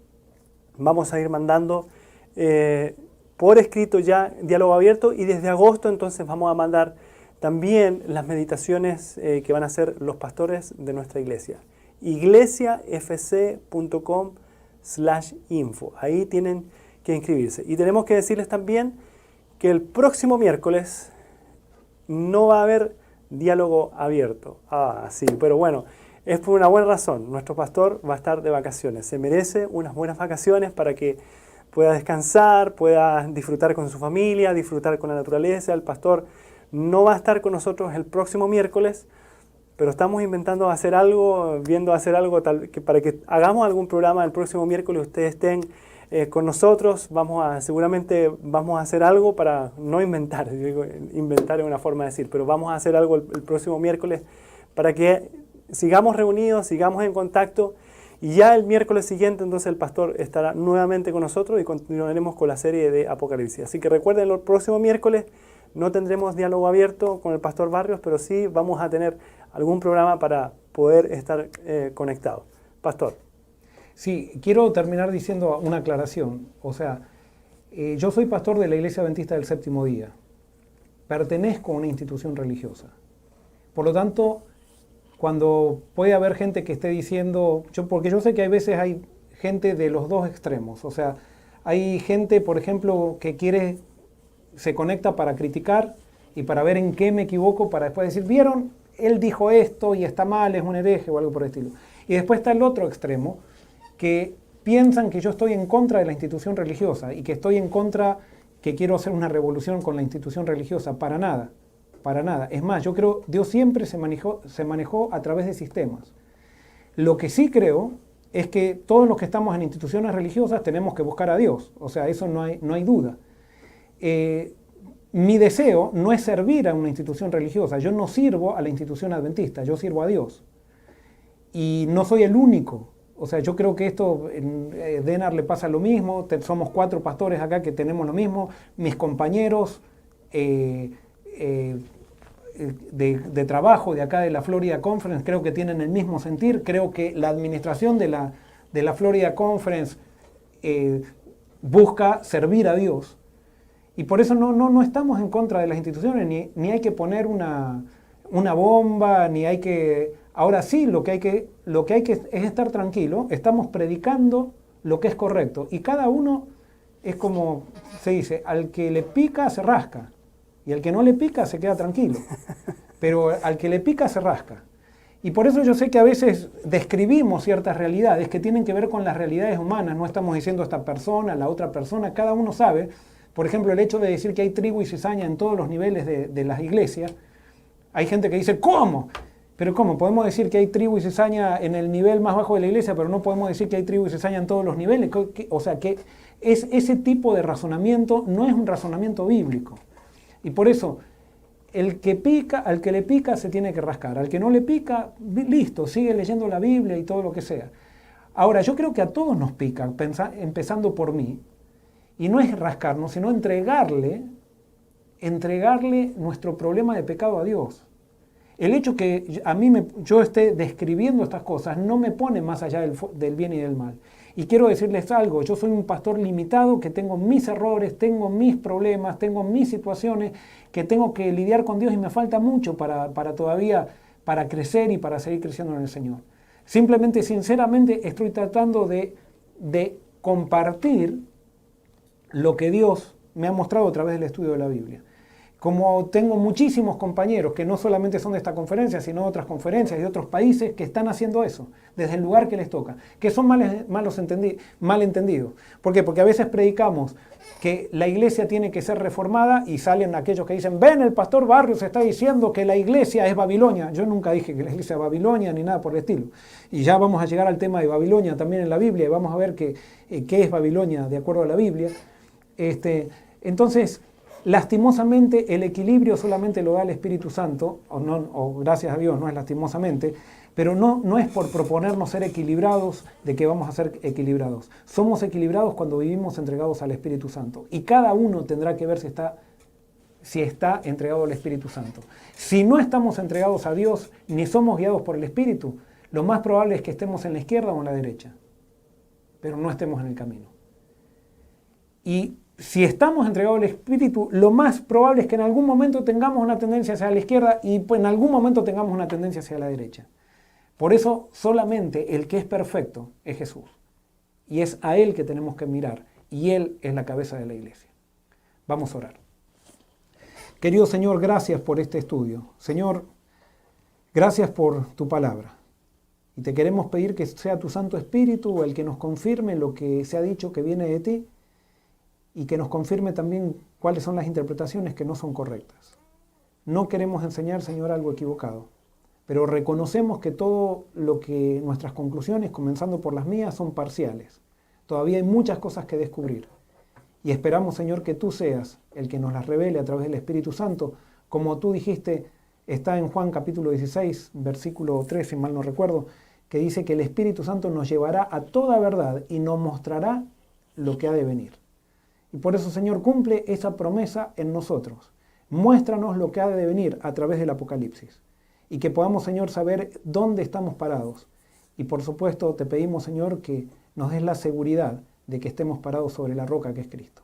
vamos a ir mandando por escrito ya diálogo abierto, y desde agosto entonces vamos a mandar también las meditaciones que van a hacer los pastores de nuestra iglesia. iglesiafc.com/info. Ahí tienen que inscribirse. Y tenemos que decirles también que el próximo miércoles no va a haber diálogo abierto. Sí, pero bueno, es por una buena razón. Nuestro pastor va a estar de vacaciones. Se merece unas buenas vacaciones para que pueda descansar, pueda disfrutar con su familia, disfrutar con la naturaleza. El pastor no va a estar con nosotros el próximo miércoles, pero estamos inventando hacer algo, para que hagamos algún programa el próximo miércoles, ustedes estén con nosotros. Seguramente vamos a hacer algo para no inventar, inventar es una forma de decir, pero vamos a hacer algo el próximo miércoles para que sigamos reunidos, sigamos en contacto. Y ya el miércoles siguiente, entonces, el pastor estará nuevamente con nosotros y continuaremos con la serie de Apocalipsis. Así que recuerden, el próximo miércoles no tendremos diálogo abierto con el pastor Barrios, pero sí vamos a tener algún programa para poder estar conectados. Pastor. Sí, quiero terminar diciendo una aclaración. O sea, yo soy pastor de la Iglesia Adventista del Séptimo Día. Pertenezco a una institución religiosa. Por lo tanto, cuando puede haber gente que esté diciendo, porque yo sé que hay veces hay gente de los dos extremos, o sea, hay gente, por ejemplo, que se conecta para criticar y para ver en qué me equivoco, para después decir, ¿vieron? Él dijo esto y está mal, es un hereje o algo por el estilo. Y después está el otro extremo, que piensan que yo estoy en contra de la institución religiosa y que estoy en contra, que quiero hacer una revolución con la institución religiosa. Para nada. Para nada. Es más, yo creo Dios siempre se manejó a través de sistemas. Lo que sí creo es que todos los que estamos en instituciones religiosas tenemos que buscar a Dios. O sea, eso no hay duda. Mi deseo no es servir a una institución religiosa. Yo no sirvo a la institución adventista, yo sirvo a Dios. Y no soy el único. O sea, yo creo que esto, en Denar le pasa lo mismo. Somos 4 pastores acá que tenemos lo mismo. Mis compañeros de trabajo de acá de la Florida Conference creo que tienen el mismo sentir. Creo que la administración de la Florida Conference busca servir a Dios. Y por eso no estamos en contra de las instituciones, ni hay que poner una bomba, ni hay que... Ahora sí, lo que hay que es estar tranquilo. Estamos predicando lo que es correcto. Y cada uno es como se dice, al que le pica se rasca. Y al que no le pica se queda tranquilo. Pero al que le pica se rasca. Y por eso yo sé que a veces describimos ciertas realidades que tienen que ver con las realidades humanas. No estamos diciendo esta persona, la otra persona, cada uno sabe. Por ejemplo, el hecho de decir que hay trigo y cizaña en todos los niveles de las iglesias. Hay gente que dice, ¿cómo? Pero ¿cómo? Podemos decir que hay trigo y cizaña en el nivel más bajo de la iglesia, pero no podemos decir que hay trigo y cizaña en todos los niveles. O sea, que ese tipo de razonamiento no es un razonamiento bíblico. Y por eso, al que le pica se tiene que rascar. Al que no le pica, listo, sigue leyendo la Biblia y todo lo que sea. Ahora, yo creo que a todos nos pica, empezando por mí. Y no es rascarnos, sino entregarle nuestro problema de pecado a Dios. El hecho que yo esté describiendo estas cosas no me pone más allá del bien y del mal. Y quiero decirles algo, yo soy un pastor limitado que tengo mis errores, tengo mis problemas, tengo mis situaciones que tengo que lidiar con Dios y me falta mucho para crecer y para seguir creciendo en el Señor. Simplemente, sinceramente, estoy tratando de compartir lo que Dios me ha mostrado a través del estudio de la Biblia. Como tengo muchísimos compañeros que no solamente son de esta conferencia, sino de otras conferencias y de otros países que están haciendo eso, desde el lugar que les toca, que son malentendidos. ¿Por qué? Porque a veces predicamos que la iglesia tiene que ser reformada y salen aquellos que dicen, ven, el pastor Barrios está diciendo que la iglesia es Babilonia. Yo nunca dije que la iglesia es Babilonia ni nada por el estilo. Y ya vamos a llegar al tema de Babilonia también en la Biblia y vamos a ver qué es Babilonia de acuerdo a la Biblia. Entonces, lastimosamente el equilibrio solamente lo da el Espíritu Santo, o gracias a Dios, no es lastimosamente, pero no es por proponernos ser equilibrados de que vamos a ser equilibrados. Somos equilibrados cuando vivimos entregados al Espíritu Santo. Y cada uno tendrá que ver si está entregado al Espíritu Santo. Si no estamos entregados a Dios, ni somos guiados por el Espíritu, lo más probable es que estemos en la izquierda o en la derecha, pero no estemos en el camino. Y si estamos entregados al Espíritu, lo más probable es que en algún momento tengamos una tendencia hacia la izquierda y pues en algún momento tengamos una tendencia hacia la derecha. Por eso solamente el que es perfecto es Jesús. Y es a Él que tenemos que mirar. Y Él es la cabeza de la iglesia. Vamos a orar. Querido Señor, gracias por este estudio. Señor, gracias por tu palabra. Y te queremos pedir que sea tu Santo Espíritu el que nos confirme lo que se ha dicho que viene de ti y que nos confirme también cuáles son las interpretaciones que no son correctas. No queremos enseñar, Señor, algo equivocado, pero reconocemos que todo lo que nuestras conclusiones, comenzando por las mías, son parciales. Todavía hay muchas cosas que descubrir. Y esperamos, Señor, que tú seas el que nos las revele a través del Espíritu Santo, como tú dijiste, está en Juan capítulo 16, versículo 3, si mal no recuerdo, que dice que el Espíritu Santo nos llevará a toda verdad y nos mostrará lo que ha de venir. Y por eso, Señor, cumple esa promesa en nosotros. Muéstranos lo que ha de venir a través del Apocalipsis. Y que podamos, Señor, saber dónde estamos parados. Y por supuesto, te pedimos, Señor, que nos des la seguridad de que estemos parados sobre la roca que es Cristo.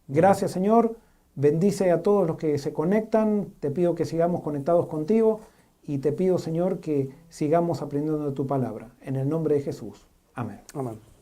Gracias, Señor. Bendice a todos los que se conectan. Te pido que sigamos conectados contigo. Y te pido, Señor, que sigamos aprendiendo de tu palabra. En el nombre de Jesús. Amén. Amén.